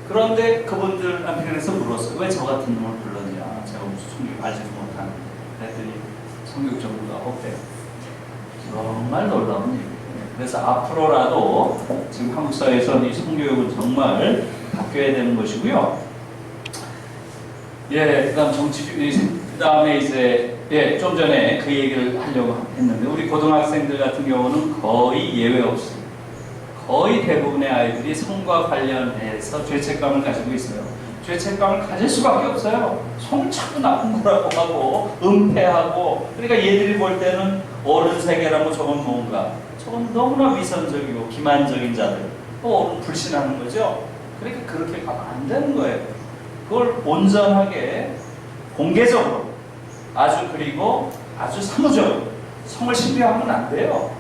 그런데 그분들 한편에서 물었어요. 왜 저 같은 놈을 불렀냐. 제가 무슨 성교육 알지도 못하는. 그랬더니 성교육 전문가가 없대요. 정말 놀라운 일이에요. 그래서 앞으로라도 지금 한국 사회에서는 이 성교육은 정말 바뀌어야 되는 것이고요. 예, 그다음 그다음에 이제 좀 전에 그 얘기를 하려고 했는데 우리 고등학생들 같은 경우는 거의 예외 없이 거의 대부분의 아이들이 성과 관련해서 죄책감을 가지고 있어요. 죄책감을 가질 수밖에 없어요. 성을 자꾸 나쁜 거라고 하고 은폐하고, 그러니까 얘들이 볼 때는 어른 세계라고 저건 뭔가, 저건 너무나 위선적이고 기만적인 자들, 또 어른 불신하는 거죠. 그러니까 그렇게 가면 안 되는 거예요. 그걸 온전하게 공개적으로 그리고 아주 사무적으로 성을 신비하면 안 돼요.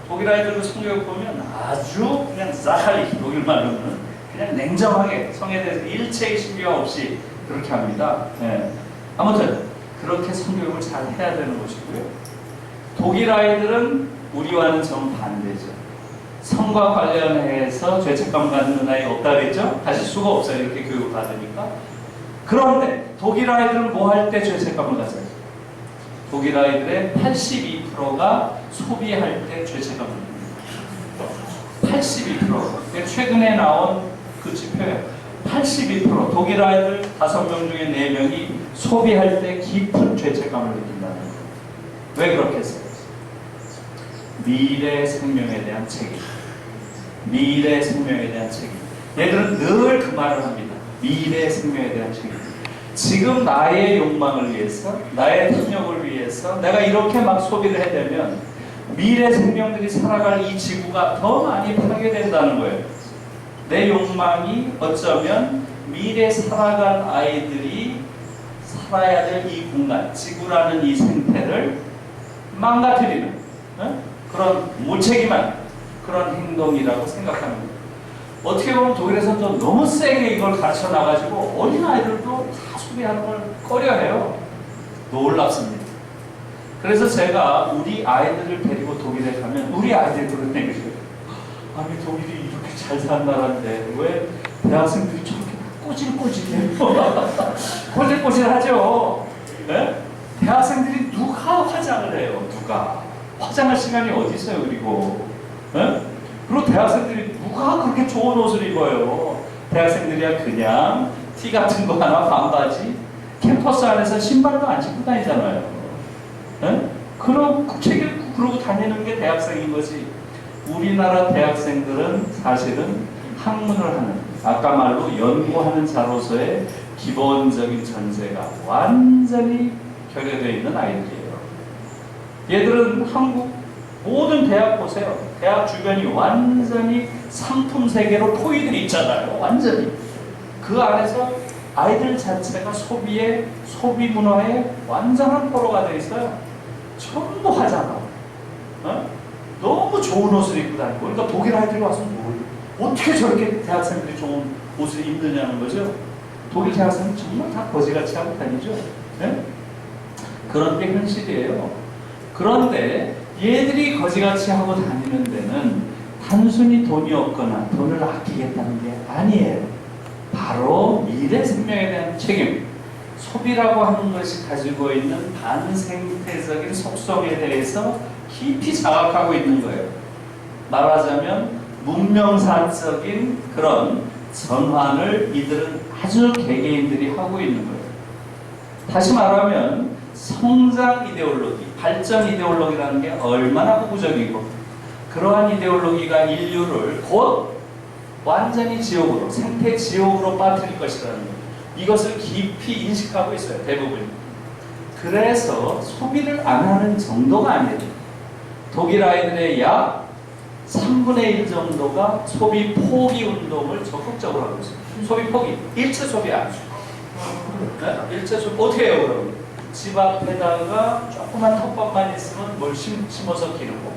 독일 아이들도 성교육 보면 아주 그냥 자칼리, 독일 말로는 그냥 냉정하게 성에 대해서 일체의 신비화 없이 그렇게 합니다. 네. 아무튼 그렇게 성교육을 잘 해야 되는 것이고요. 독일 아이들은 우리와는 정반대죠. 성과 관련해서 죄책감 갖는 아이 없다 그랬죠? 가질 수가 없어요. 이렇게 교육을 받으니까. 그런데 독일 아이들은 뭐 할 때 죄책감을 가져요? 독일 아이들의 82%가 소비할 때 죄책감을 가집니다. 82%. 최근에 나온 그 지표예요. 82%. 독일 아이들 5명 중에 4명이 소비할 때 깊은 죄책감을 느낀다는 거예요. 왜 그렇게 했어요? 미래 생명에 대한 책임. 미래 생명에 대한 책임. 얘들은 늘 그 말을 합니다. 미래 생명에 대한 책임. 지금 나의 욕망을 위해서, 나의 탐욕을 위해서 내가 이렇게 막 소비를 해대면 미래 생명들이 살아갈 이 지구가 더 많이 파괴된다는 거예요. 내 욕망이 어쩌면 미래 살아갈 아이들이 살아야 될 이 공간, 지구라는 이 생태를 망가뜨리는 그런 무책임한 그런 행동이라고 생각하는 거예요. 어떻게 보면 독일에서는 좀 너무 세게 이걸 가르쳐 놔가지고 어린아이들도 다 소비하는 걸 꺼려해요. 놀랍습니다. 그래서 제가 우리 아이들을 데리고 독일에 가면 우리 아이들이 그런 얘기를 해요. 아니 독일이 이렇게 잘 사는 나라인데 왜 대학생들이 저렇게 꼬질꼬질해요. 꼬질꼬질하죠. 네? 대학생들이 누가 화장을 해요? 누가? 화장할 시간이 어디 있어요? 그리고 네? 그리고 대학생들이 누가 그렇게 좋은 옷을 입어요? 대학생들이야 그냥 티 같은 거 하나 반바지 캠퍼스 안에서 신발도 안 신고 다니잖아요. 네? 그러고 다니는 게 대학생인 거지. 우리나라 대학생들은 사실은 학문을 하는, 아까 말로 연구하는 자로서의 기본적인 전제가 완전히 결여되어 있는 아이들이에요. 얘들은 한국 모든 대학 보세요. 대학 주변이 완전히 상품 세계로 포위되어 있잖아요. 완전히. 그 안에서 아이들 자체가 소비 문화에 완전한 포로가 되어 있어요. 전부 화장하고, 너무 좋은 옷을 입고 다니고. 그러니까 독일 아이들이 와서 어떻게 저렇게 대학생들이 좋은 옷을 입느냐는 거죠. 독일 대학생은 정말 다 거지같이 하고 다니죠. 네? 그런 게 현실이에요. 그런데 얘들이 거지같이 하고 다니는 데는 단순히 돈이 없거나 돈을 아끼겠다는 게 아니에요. 바로 미래 생명에 대한 책임, 소비라고 하는 것이 가지고 있는 반생태적인 속성에 대해서 깊이 자각하고 있는 거예요. 말하자면 문명사적인 그런 전환을 이들은 아주 개개인들이 하고 있는 거예요. 다시 말하면 성장 이데올로기, 발전 이데올로기라는 게 얼마나 후구적이고 그러한 이데올로기가 인류를 곧 완전히 지옥으로, 생태 지옥으로 빠뜨릴 것이라는 거예요. 이것을 깊이 인식하고 있어요. 대부분이. 그래서 소비를 안 하는 정도가 아니에요. 독일 아이들의 약 3분의 1 정도가 소비 포기 운동을 적극적으로 하고 있어요. 소비 포기, 일체 소비 안 해요. 네? 일체 소비 어떻게 해요 그럼? 집 앞에다가 조그만 텃밭만 있으면 뭘 심어서 기르고,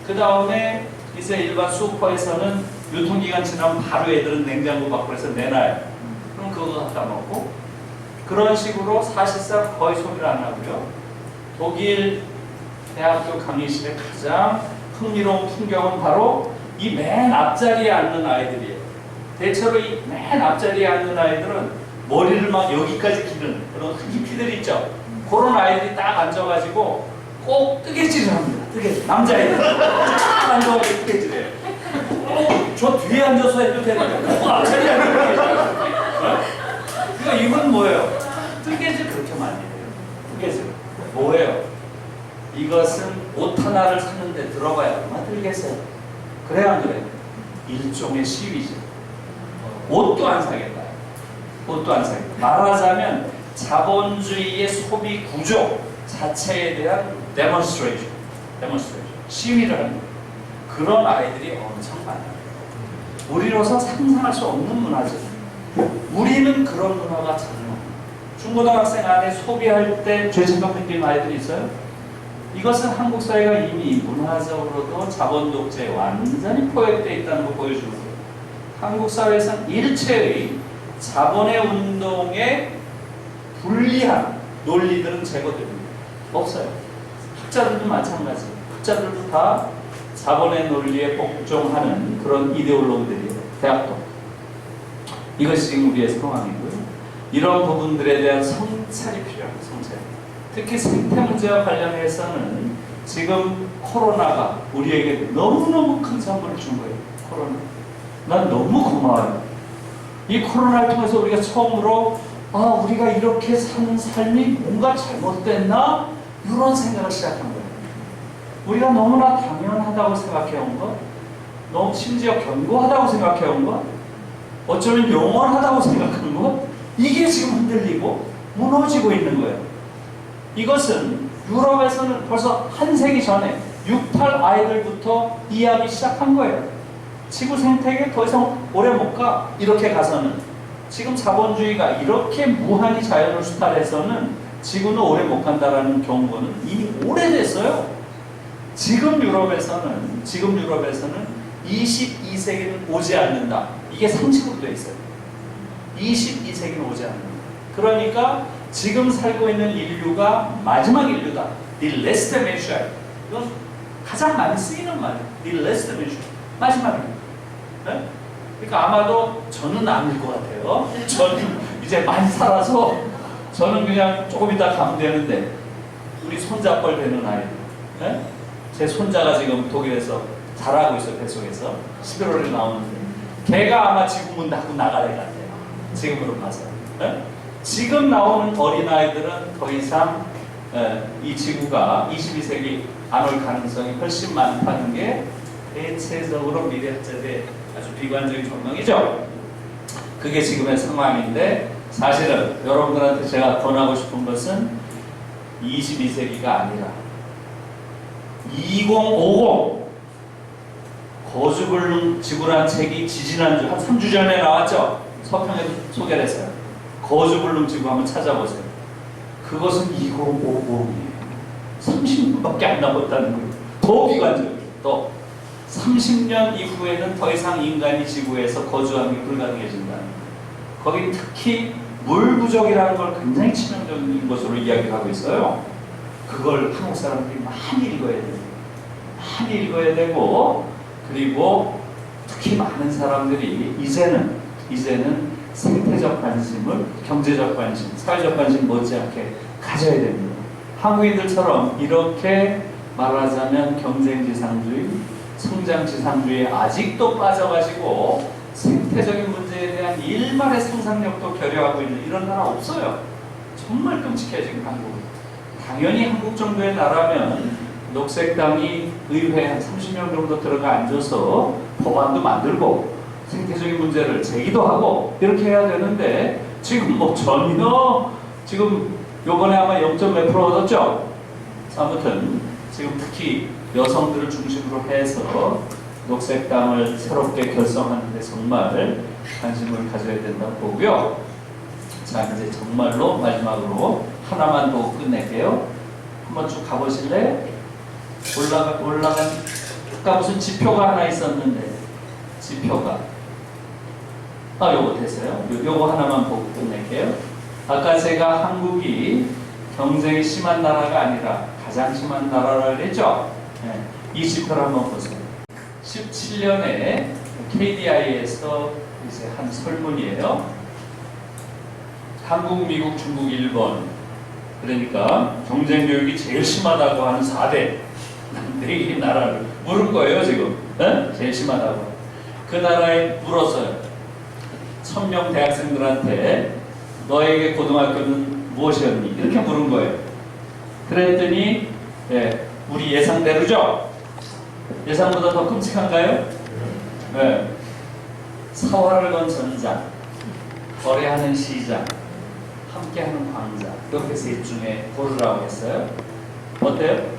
그 다음에 이제 일반 슈퍼에서는 유통기간 지나면 바로 애들은 냉장고 밖으로 해서 내놔요. 그럼 그거 갖다 먹고, 그런 식으로 사실상 거의 소비를 안 하고요. 독일 대학교 강의실의 가장 흥미로운 풍경은 바로 이 맨 앞자리에 앉는 아이들이에요. 대체로 이 맨 앞자리에 앉는 아이들은 머리를 막 여기까지 기는 그런 히피들 있죠. 그런 아이들이 딱 앉아가지고 꼭 뜨개질을 합니다. 뜨개질. 남자애들 딱 앉아가지고 뜨개질해요. 저 뒤에 앉아서 해도 되는데 꼭 앞자리에 앉는 그러니까 이건 뭐예요? 뜨개질 그렇게 많이 해요. 뜨개질. 뭐예요? 이것은 옷 하나를 사는데 들어가야 얼마 들겠어요? 그래야 안 그래요? 일종의 시위죠. 옷도 안 사겠다. 옷도 안 사겠다. 말하자면 자본주의의 소비 구조 자체에 대한 데몬스트레이션, 시위를 하는 거예요. 그런 아이들이 엄청 많아요. 우리로서 상상할 수 없는 문화죠. 우리는 그런 문화가 전혀. 중고등학생 안에 소비할 때 죄책감 느끼는 아이들이 있어요? 이것은 한국 사회가 이미 문화적으로도 자본 독재에 완전히 포획되어 있다는 걸 보여주는 거예요. 한국 사회에서는 일체의 자본의 운동에 불리한 논리들은 제거됩니다. 없어요. 학자들도 마찬가지예요. 학자들도 다 자본의 논리에 복종하는 그런 이데올로기들이에요. 대학도. 이것이 지금 우리의 상황이고요. 이런 부분들에 대한 성찰이 필요합니다. 성찰. 특히 생태 문제와 관련해서는 지금 코로나가 우리에게 너무너무 큰 선물을 준 거예요. 코로나. 난 너무 고마워요. 이 코로나를 통해서 우리가 처음으로 우리가 이렇게 사는 삶이 뭔가 잘못됐나? 이런 생각을 시작한 거예요. 우리가 너무나 당연하다고 생각해온 것, 너무 심지어 견고하다고 생각해온 것, 어쩌면 영원하다고 생각한 것, 이게 지금 흔들리고 무너지고 있는 거예요. 이것은 유럽에서는 벌써 한 세기 전에 68 아이들부터 이야기 시작한 거예요. 지구 생태계 더 이상 오래 못 가. 이렇게 가서는. 지금 자본주의가 이렇게 무한히 자연을 수탈해서는 지구는 오래 못 간다라는 경고는 이미 오래됐어요. 지금 유럽에서는 22세기는 오지 않는다. 이게 상식으로 되어 있어요. 22세기는 오지 않는다. 그러니까 지금 살고 있는 인류가 마지막 인류다. The last measure. 이건 가장 많이 쓰이는 말이에요. The last measure. 마지막입니다. 네? 그러니까 아마도 저는 아닐 것 같아요. 저는 이제 많이 살아서 저는 그냥 조금 이따 가면 되는데 우리 손자뻘 되는 아이들, 예? 제 손자가 지금 독일에서 자라고 있어요. 뱃속에서 11월에 나오는데 걔가 아마 지금 문 닫고 나갈 애 같아요. 지금으로 봐서. 예? 지금 나오는 어린아이들은 더 이상 이 지구가 22세기 안 올 가능성이 훨씬 많다는 게 대체적으로 미래학자들의 아주 비관적인 전망이죠. 그게 지금의 상황인데 사실은 여러분들한테 제가 권하고 싶은 것은 22세기가 아니라 2050 거주불능 지구라는 책이 지지난주 한 3주 전에 나왔죠. 서평에도 소개를 했어요. 거주불능 지구 한번 찾아보세요. 그것은 2050이에요. 30년밖에 안 남았다는 거예요. 더 비관적이에요. 또 30년 이후에는 더 이상 인간이 지구에서 거주하는 게 불가능해진다는 거예요. 거긴 특히 물 부족이라는 걸 굉장히 치명적인 것으로 이야기를 하고 있어요. 그걸 한국 사람들이 많이 읽어야 돼요. 많이 읽어야 되고, 그리고 특히 많은 사람들이 이제는 생태적 관심을 경제적 관심, 사회적 관심 못지않게 가져야 됩니다. 한국인들처럼 이렇게 말하자면 경쟁지상주의, 성장지상주의에 아직도 빠져가지고 생태적인 문제에 대한 일말의 상상력도 결여하고 있는 이런 나라 없어요. 정말 끔찍해요 지금 한국은. 당연히 한국 정도의 나라면 녹색당이 의회에 한 30명 정도 들어가 앉아서 법안도 만들고 생태적인 문제를 제기도 하고 이렇게 해야 되는데 지금 뭐 전혀 지금 요번에 아마 0.몇 프로 얻었죠? 아무튼 지금 특히 여성들을 중심으로 해서 녹색당을 새롭게 결성하는 데 정말 관심을 가져야 된다고 보고요. 자, 이제 정말로 마지막으로 하나만 더 끝낼게요. 한번 쭉 가보실래? 올라간 아까 무슨 지표가 하나 있었는데 지표가 요거 됐어요. 요거 하나만 보고 끝낼게요. 아까 제가 한국이 경쟁이 심한 나라가 아니라 가장 심한 나라라고 했죠? 네. 이 지표를 한번 보세요. 17년에 KDI에서 이제 한 설문이에요. 한국, 미국, 중국, 일본. 그러니까 경쟁 교육이 제일 심하다고 하는 4대 4개의 나라를 물은 거예요, 지금. 네? 제일 심하다고. 그 나라에 물었어요. 1000명 대학생들한테 너에게 고등학교는 무엇이었니? 이렇게 물은 거예요. 그랬더니 우리 예상대로죠? 예상보다 더 끔찍한가요? 네. 사활을 건 전장, 거래하는 시장, 함께하는 광장, 이렇게 셋 중에 고르라고 했어요. 어때요?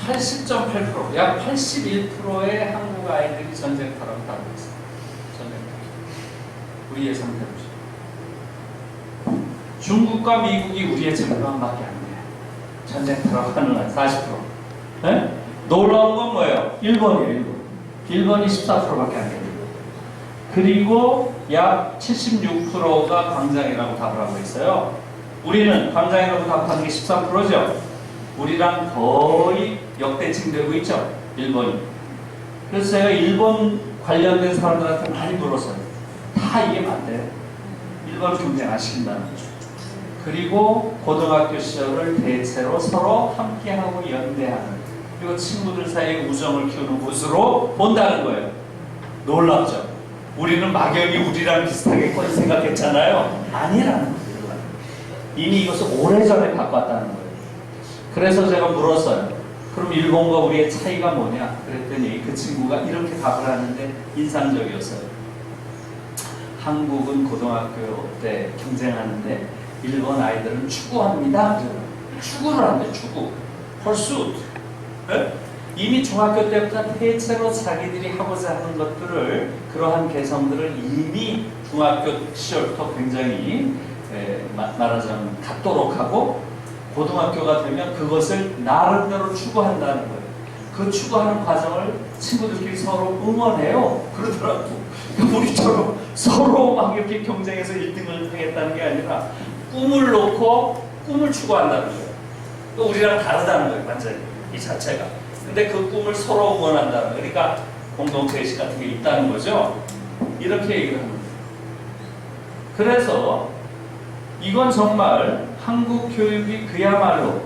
80.8%, 약 81%의 한국 아이들이 전쟁터라고 따고 있어요. 전쟁터. 우리 예상대로죠. 중국과 미국이 우리의 절반밖에 안 돼요. 전쟁터라고 하는 40%. 네? 놀라운 건 뭐예요? 일본이에요. 일본이 14%밖에 안 돼요. 그리고 약 76%가 광장이라고 답을 하고 있어요. 우리는 광장이라고 답하는 게 13%죠. 우리랑 거의 역대칭 되고 있죠. 일본이. 그래서 제가 일본 관련된 사람들한테 많이 물었어요. 다 이게 맞대요. 일본을 경쟁 안 시킨다는 거죠. 그리고 고등학교 시절을 대체로 서로 함께하고 연대하는, 그리고 친구들 사이에 우정을 키우는 곳으로 본다는 거예요. 놀랍죠? 우리는 막연히 우리랑 비슷하게 생각했잖아요. 아니라는 거예요. 이미 이것을 오래전에 바꿨다는 거예요. 그래서 제가 물었어요. 그럼 일본과 우리의 차이가 뭐냐? 그랬더니 그 친구가 이렇게 답을 하는데 인상적이었어요. 한국은 고등학교 때 경쟁하는데 일본 아이들은 축구합니다. 축구를 한대, 축구. 펄수. 네? 이미 중학교 때부터 대체로 자기들이 하고자 하는 것들을, 그러한 개성들을 이미 중학교 시절부터 굉장히 말하자면 갖도록 하고, 고등학교가 되면 그것을 나름대로 추구한다는 거예요. 그 추구하는 과정을 친구들끼리 서로 응원해요. 그러더라고. 우리처럼 서로 막 이렇게 경쟁해서 1등을 하겠다는 게 아니라 꿈을 놓고 꿈을 추구한다는 거예요. 또 우리랑 다르다는 거예요, 완전히 이 자체가. 근데 그 꿈을 서로 응원한다는 거예요. 그러니까 공동체 의식 같은 게 있다는 거죠. 이렇게 얘기를 합니다. 그래서 이건 정말 한국 교육이 그야말로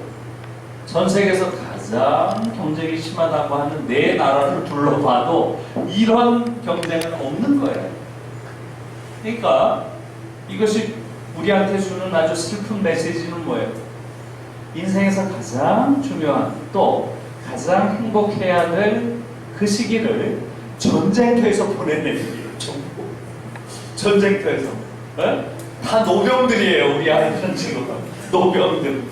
전 세계에서 가장 경쟁이 심하다고 하는 네 나라를 둘러봐도 이런 경쟁은 없는 거예요. 그러니까 이것이 우리한테 주는 아주 슬픈 메시지는 뭐예요? 인생에서 가장 중요한 또 가장 행복해야 될 그 시기를 전쟁터에서 보내는 전부 전쟁터에서 다 노병들이에요. 우리 아이들은 지금 노병들.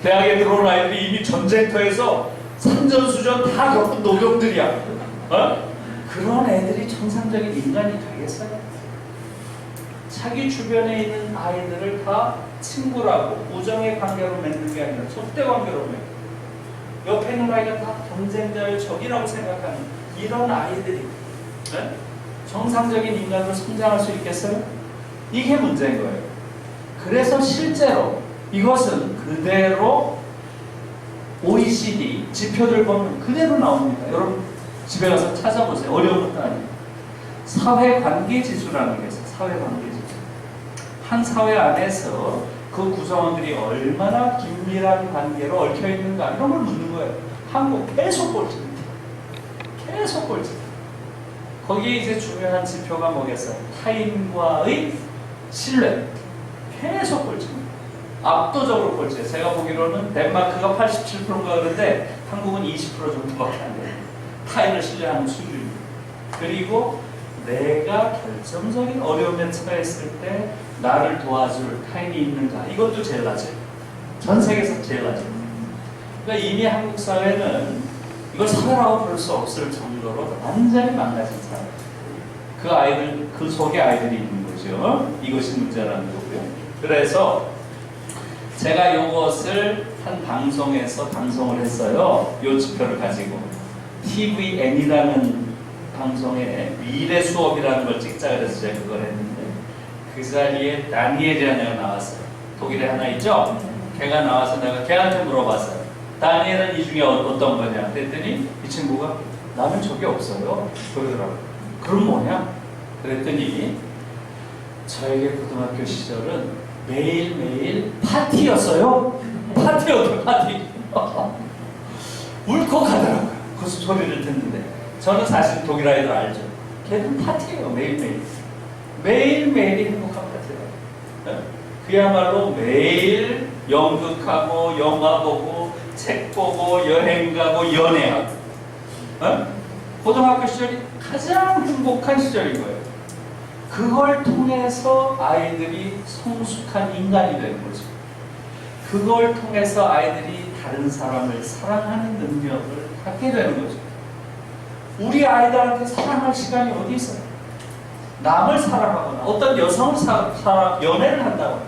대학에 들어온 아이들이 이미 전쟁터에서 산전수전 다 겪은 노병들이야. 그런 애들이 정상적인 인간이 되겠어요? 자기 주변에 있는 아이들을 다 친구라고 우정의 관계로 맺는 게 아니라 적대 관계로 맺는, 옆에 있는 아이가 다 경쟁자의 적이라고 생각하는 이런 아이들이 정상적인 인간으로 성장할 수 있겠어요? 이게 문제인 거예요. 그래서 실제로 이것은 그대로 OECD 지표들 보면 그대로 나옵니다. 여러분 집에 가서 찾아보세요. 어려운 것도 아니에요. 사회관계지수라는 게 있어요. 사회관계지수. 한 사회 안에서 그 구성원들이 얼마나 긴밀한 관계로 얽혀 있는가 이런 걸 묻는 거예요. 한국 계속 꼴찌입니다. 계속 꼴찌. 거기에 이제 중요한 지표가 뭐겠어요? 타인과의 신뢰. 계속 꼴찌입니다. 압도적으로 꼴찌예요. 제가 보기로는 덴마크가 87%인가 그런데 한국은 20% 정도밖에 안 돼요. 타인을 신뢰하는 수준입니다. 그리고 내가 결정적인 어려움에 처했을 때 나를 도와줄 타인이 있는가 이것도 제일 낮아요. 전 세계에서 제일 낮아요. 그러니까 이미 한국 사회는 이걸 사회라고 부를 수 없을 정도로 완전히 망가진 사회. 그 아이들, 그 속에 아이들이 있는 거죠. 이것이 문제라는 거고요. 그래서 제가 이것을 한 방송에서 방송을 했어요. 이 지표를 가지고 TVN이라는 방송에 미래 수업이라는 걸 찍자 그래서 제가 그걸 했는데 그 자리에 다니엘이라는 애가 나왔어요. 독일에 하나 있죠? 걔가 나와서 내가 걔한테 물어봤어요. 다니엘은 이 중에 어떤 거냐? 그랬더니 이 친구가 나는 적이 없어요. 그러더라고요. 그럼 뭐냐? 그랬더니 저에게 고등학교 시절은 매일매일 파티였어요. 파티였어요. 파티. 울컥하더라고요. 그 소리를 듣는데 저는 사실 독일 아이들 알죠. 걔는 파티예요. 매일매일. 매일매일이 행복한 파티예요. 그야말로 매일 연극하고 영화 보고 책 보고 여행 가고 연애하고 고등학교 시절이 가장 행복한 시절인 거예요. 그걸 통해서 아이들이 성숙한 인간이 되는 거죠. 그걸 통해서 아이들이 다른 사람을 사랑하는 능력을 갖게 되는 거죠. 우리 아이들한테 사랑할 시간이 어디 있어요? 남을 사랑하거나 어떤 여성을 연애를 한다거나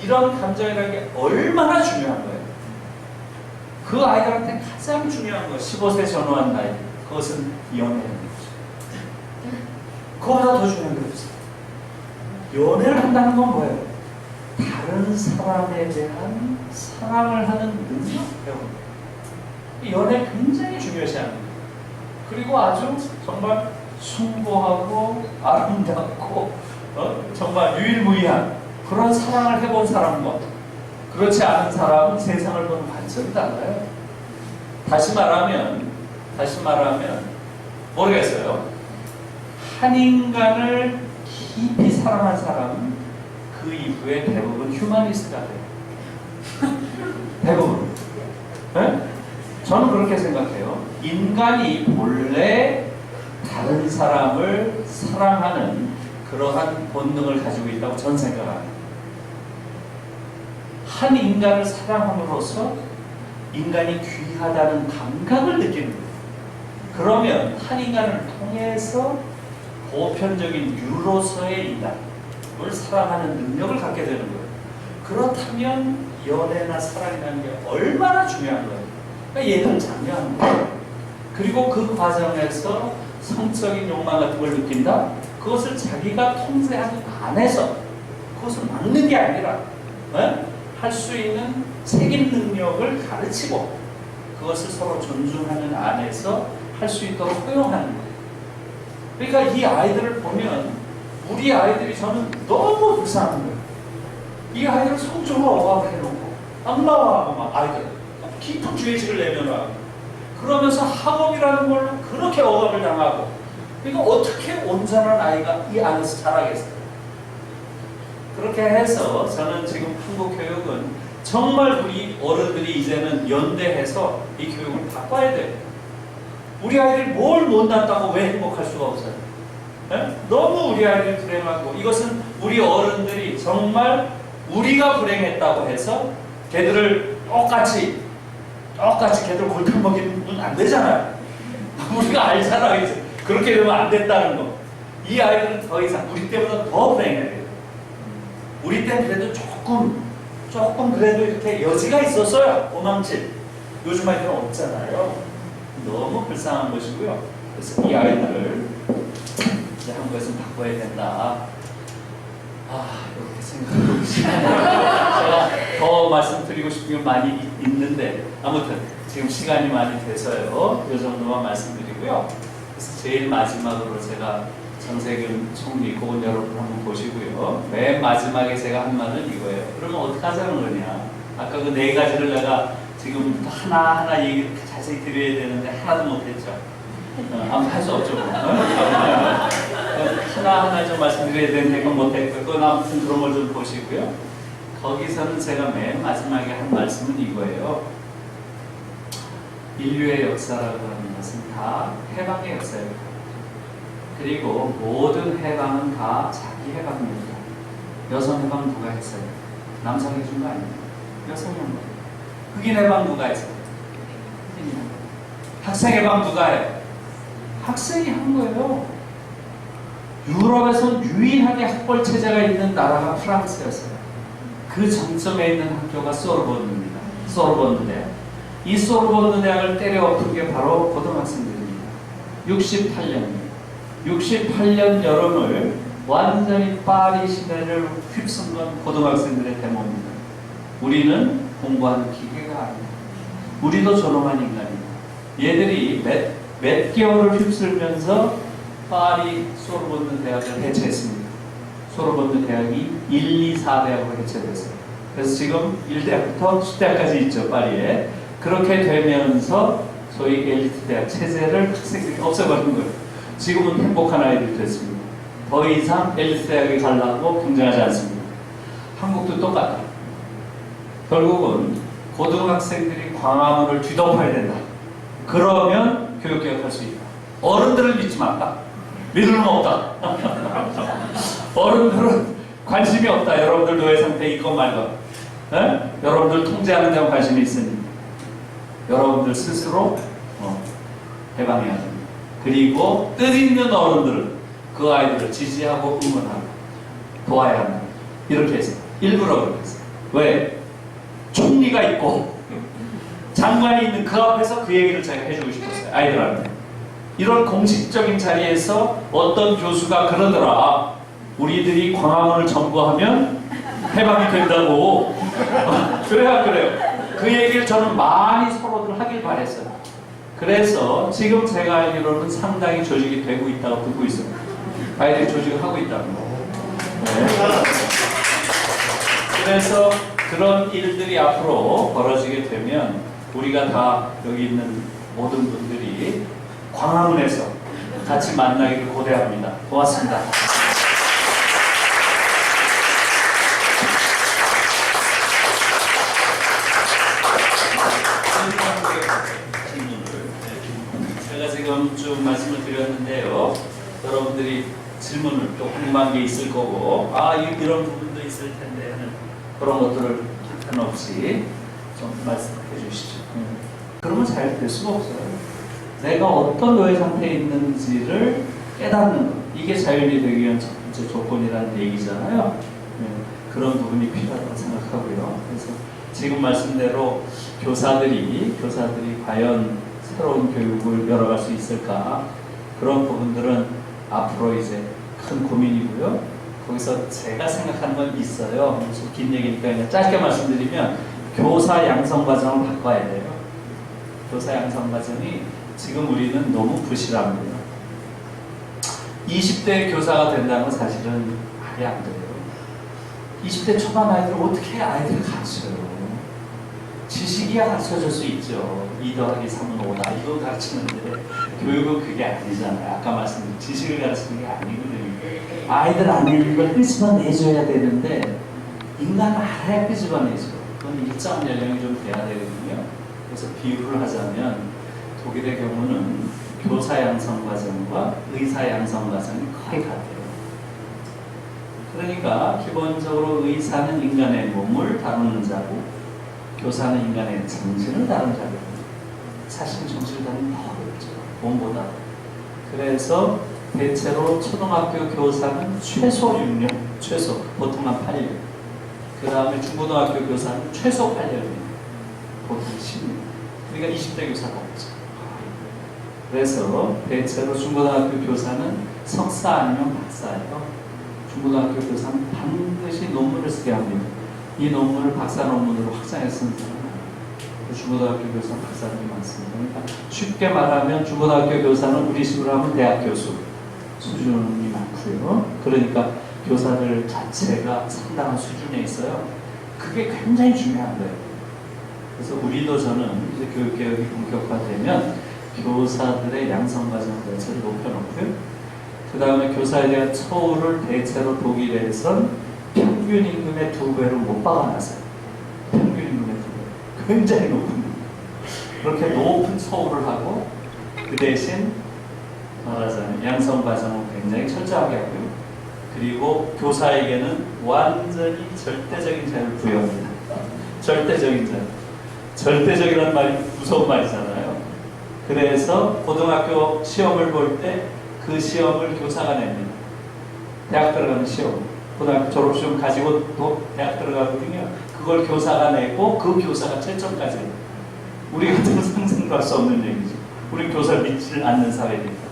이런 감정이라는 게 얼마나 중요한 거예요. 그 아이들한테 가장 중요한 거 15세 전후한 나이 그것은 연애라는 거죠. 그거보다 더 중요한 게 없어요. 연애를 한다는 건 뭐예요? 다른 사람에 대한 사랑을 하는 능력 배우는 거예요. 연애 굉장히 중요시하는 거예요. 그리고 아주 정말 숭고하고 아름답고 정말 유일무이한 그런 사랑을 해본 사람과 그렇지 않은 사람은 세상을 보는 관점이 달라요. 다시 말하면 모르겠어요. 한 인간을 깊이 사랑한 사람은 그 이후에 대부분 휴머니스트가 돼요. 대부분. 네? 저는 그렇게 생각해요. 인간이 본래 다른 사람을 사랑하는 그러한 본능을 가지고 있다고 저는 생각합니다. 한 인간을 사랑함으로써 인간이 귀하다는 감각을 느끼는 거예요. 그러면 한 인간을 통해서 보편적인 유로서의 인간을 사랑하는 능력을 갖게 되는 거예요. 그렇다면 연애나 사랑이라는 게 얼마나 중요한 거예요. 그러니까 얘는 장려하는 거예요. 그리고 그 과정에서 성적인 욕망 같은 걸 느낀다? 그것을 자기가 통제하는 안에서 그것을 막는 게 아니라 할 수 있는 책임 능력을 가르치고 그것을 서로 존중하는 안에서 할 수 있도록 허용하는 거예요. 그러니까 이 아이들을 보면 우리 아이들이 저는 너무 불쌍한 거예요. 이 아이들을 성적으로 억압을 해놓고 악마하고 막 아이들 깊은 죄의식을 내면하고 그러면서 학업이라는 걸로 그렇게 억압을 당하고 그러니까 어떻게 온전한 아이가 이 안에서 자라겠어요? 그렇게 해서 저는 지금 한국 교육은 정말 우리 어른들이 이제는 연대해서 이 교육을 바꿔야 돼요. 우리 아이들이 뭘 못났다고 왜 행복할 수가 없어요? 네? 너무 우리 아이들이 불행하고 이것은 우리 어른들이 정말 우리가 불행했다고 해서 걔들을 똑같이 걔들 골탕 먹이면 안 되잖아요. 우리가 알잖아요. 이제 그렇게 되면 안 된다는 거. 이 아이들은 더 이상 우리 때보다 더 불행해야 돼요. 우리 때는 그래도 조금 그래도 이렇게 여지가 있었어요. 도망칠. 요즘 아이들은 없잖아요. 너무 불쌍한 것이고요. 그래서 이 아이들을 이제 한국에서 바꿔야 된다. 이렇게 생각하고 있습니다. 제가 더 말씀드리고 싶은 게 많이 있는데 아무튼 지금 시간이 많이 돼서요. 이 정도만 말씀드리고요. 그래서 제일 마지막으로 제가 정세균 총리 그건 여러분 한번 보시고요. 맨 마지막에 제가 한 말은 이거예요. 그러면 어떻게 하자는 거냐. 아까 그 네 가지를 내가 지금 하나하나 얘기를 자세히 드려야 되는데 하나도 못했죠. 아무튼 할 수 없죠. 하나하나 좀 말씀드려야 되는데 그건 못했고 그건 아무튼 그런 걸 좀 보시고요. 거기서는 제가 맨 마지막에 한 말씀은 이거예요. 인류의 역사라고 하는 것은 다 해방의 역사예요. 그리고 모든 해방은 다 자기 해방입니다. 여성 해방 누가 했어요? 남성 해준 거 아니에요? 여성이 한 거예요. 흑인 해방 누가 했어요? 흑인이 한 거예요. 학생 해방 누가 해요? 학생이 한 거예요. 유럽에서 유일하게 학벌 체제가 있는 나라가 프랑스였어요. 그 정점에 있는 학교가 소르본입니다. 소르본 대학. 이 소르본 대학을 때려엎은 게 바로 고등학생들입니다. 68년 여름을 완전히 파리 시대를 휩쓴 건 고등학생들의 데모입니다. 우리는 공부하는 기계가 아니다. 우리도 존엄한 인간이다. 얘들이 몇 개월을 휩쓸면서 파리 소르본 대학을 해체했습니다. 소르본 대학이 1, 2, 4대학으로 해체됐어요. 그래서 지금 1대학부터 10대학까지 있죠, 파리에. 그렇게 되면서 소위 엘리트 대학 체제를 학생들이 없애버린 거예요. 지금은 행복한 아이들이 됐습니다. 더 이상 엘리트 대학에 가려고 경쟁하지 않습니다. 한국도 똑같아요. 결국은 고등학생들이 광화문을 뒤덮어야 된다. 그러면 교육개혁할 수 있다. 어른들을 믿지 말까? 믿을 놈 없다. 어른들은 관심이 없다. 여러분들 노예 상태 있건 말건. 네? 여러분들 통제하는 데만 관심이 있으니 여러분들 스스로 해방해야 됩니다. 그리고 뜻있는 어른들은 그 아이들을 지지하고 응원하고 도와야 한다. 이렇게 했어요. 일부러 그렇게 했어요. 왜? 총리가 있고 장관이 있는 그 앞에서 그 얘기를 제가 해주고 싶었어요. 아이들한테. 이런 공식적인 자리에서 어떤 교수가 그러더라. 우리들이 광화문을 점거하면 해방이 된다고. 그래요. 그 얘기를 저는 많이 서로들 하길 바랬어요. 그래서 지금 제가 알기로는 상당히 조직이 되고 있다고 듣고 있어요. 아이들이 조직을 하고 있다는 거. 네. 그래서 그런 일들이 앞으로 벌어지게 되면 우리가 다 여기 있는 모든 분들이 광화문에서 같이 만나기를 고대합니다. 고맙습니다. 제가 지금 쭉 말씀을 드렸는데요. 여러분들이 질문을 또 궁금한 게 있을 거고, 이런 부분도 있을 텐데 하는 그런 것들을 한없이 좀 말씀해 주시죠. 그러면 잘 될 수가 없어요. 내가 어떤 노예 상태에 있는지를 깨닫는 것, 이게 자율이 되기 위한 첫 번째 조건이라는 얘기잖아요. 그런 부분이 필요하다고 생각하고요. 그래서 지금 말씀대로 교사들이 과연 새로운 교육을 열어갈 수 있을까, 그런 부분들은 앞으로 이제 큰 고민이고요. 거기서 제가 생각하는 건 있어요. 긴 얘기니까 그냥 짧게 말씀드리면 교사 양성 과정을 바꿔야 돼요. 교사 양성 과정이 지금 우리는 너무 부실합니다. 20대 교사가 된다는 건 사실은 말이 안 돼요. 20대 초반 아이들 어떻게 아이들을 가르쳐요? 지식이야 가르쳐줄 수 있죠. 2 더하기 3은 5다 이거 가르치는데 교육은 그게 아니잖아요. 아까 말씀드린 지식을 가르치는 게 아니거든요. 아이들 안에 있는 걸 끄집어내줘야 되는데 인간은 알아야 끄집어내죠. 그건 일정 연령이 좀 돼야 되거든요. 그래서 비유를 하자면 독일의 경우는 교사 양성 과정과 의사 양성 과정이 거의 같아요. 그러니까 기본적으로 의사는 인간의 몸을 다루는 자고 교사는 인간의 정신을 다루는 자거든요. 사실 정신을 다루는 더 어렵죠. 몸보다. 그래서 대체로 초등학교 교사는 최소 6년, 최소 보통 한 8년. 그 다음에 중고등학교 교사는 최소 8년이에요. 보통 10년. 그러니까 20대 교사가 없죠. 그래서 대체로 중고등학교 교사는 석사 아니면 박사예요. 중고등학교 교사는 반드시 논문을 쓰게 합니다. 이 논문을 박사 논문으로 확장해서 쓴 사람은 중고등학교 교사 박사들이 많습니다. 그러니까 쉽게 말하면 중고등학교 교사는 우리 식으로 하면 대학 교수 수준이 많고요. 그러니까 교사들 자체가 상당한 수준에 있어요. 그게 굉장히 중요한 거예요. 그래서 우리도 저는 이제 교육개혁이 본격화되면 교사들의 양성 과정 자체를 높여놓고요. 그 다음에 교사에 대한 처우를 대체로 독일에선 평균 임금의 2배로 못 박아놨어요. 평균 임금의 2배. 굉장히 높은. 그렇게 높은 처우를 하고 그 대신 말하자면 양성 과정을 굉장히 철저하게 하고요. 그리고 교사에게는 완전히 절대적인 자유를 부여합니다. 절대적인 자유. 절대적이라는 말이 무서운 말이잖아요. 그래서 고등학교 시험을 볼 때 그 시험을 교사가 냅니다. 대학 들어가는 시험. 고등학교 졸업시험 가지고 또 대학 들어가거든요. 그걸 교사가 내고 그 교사가 채점까지 해요. 우리 같은 상상도 할 수 없는 얘기죠. 우리 교사를 믿지 않는 사회니까.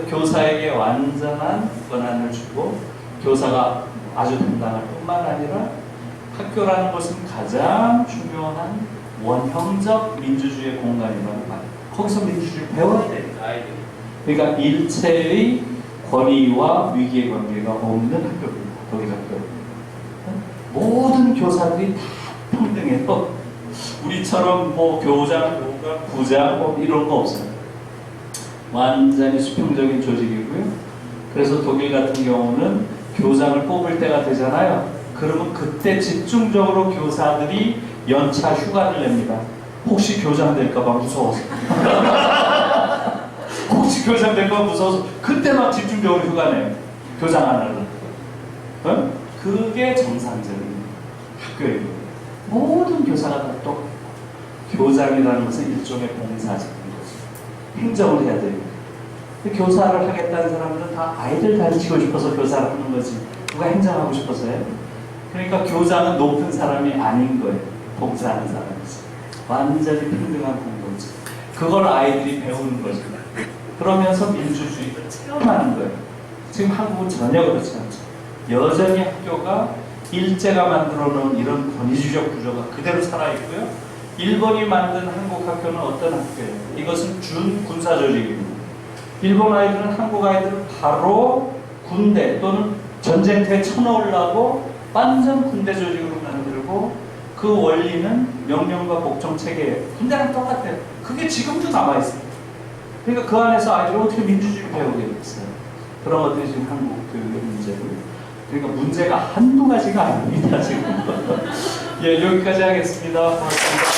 교사에게 완전한 권한을 주고 교사가 아주 당당할 뿐만 아니라 학교라는 것은 가장 중요한 원형적 민주주의의 공간이라고 봐요. 거기서 민주주의를 배워야 됩니다, 아이들이. 그러니까 일체의 권위와 위기의 관계가 없는 학교입니다. 독일 학교. 모든 교사들이 다 평등해요. 우리처럼 뭐 교장, 교감, 부장 뭐 이런 거 없어요. 완전히 수평적인 조직이고요. 그래서 독일 같은 경우는 교장을 뽑을 때가 되잖아요. 그러면 그때 집중적으로 교사들이 연차 휴가를 냅니다. 혹시 교장 될까봐 무서워서. 혹시 교장 될까봐 무서워서 그때 막 집중적으로 휴가 내요. 교장 안 하려고. 어? 그게 정상적인 학교예요. 모든 교사가 다 똑같고 교장이라는 것은 일종의 봉사자인 거죠. 행정을 해야 돼요. 교사를 하겠다는 사람들은 다 아이들 가르치고 싶어서 교사를 하는 거지 누가 행정하고 싶어서요? 그러니까 교장은 높은 사람이 아닌 거예요. 봉사하는 사람이지. 완전히 평등한 공동체. 그걸 아이들이 배우는 거죠. 그러면서 민주주의를 체험하는 거예요. 지금 한국은 전혀 그렇지 않죠. 여전히 학교가 일제가 만들어 놓은 이런 권위주의적 구조가 그대로 살아있고요. 일본이 만든 한국 학교는 어떤 학교예요? 이것은 준군사 조직입니다. 일본 아이들은 한국 아이들을 바로 군대 또는 전쟁터에 쳐넣으려고 완전 군대 조직으로 만들고 그 원리는 명령과 복종 체계예요. 군대랑 똑같아요. 그게 지금도 남아있어요. 그러니까 그 안에서 아이들이 어떻게 민주주의 배우게 됐어요. 그런 것들이 지금 한국 교육의 문제고요. 그러니까 문제가 한두 가지가 아닙니다, 지금. 예, 여기까지 하겠습니다. 고맙습니다.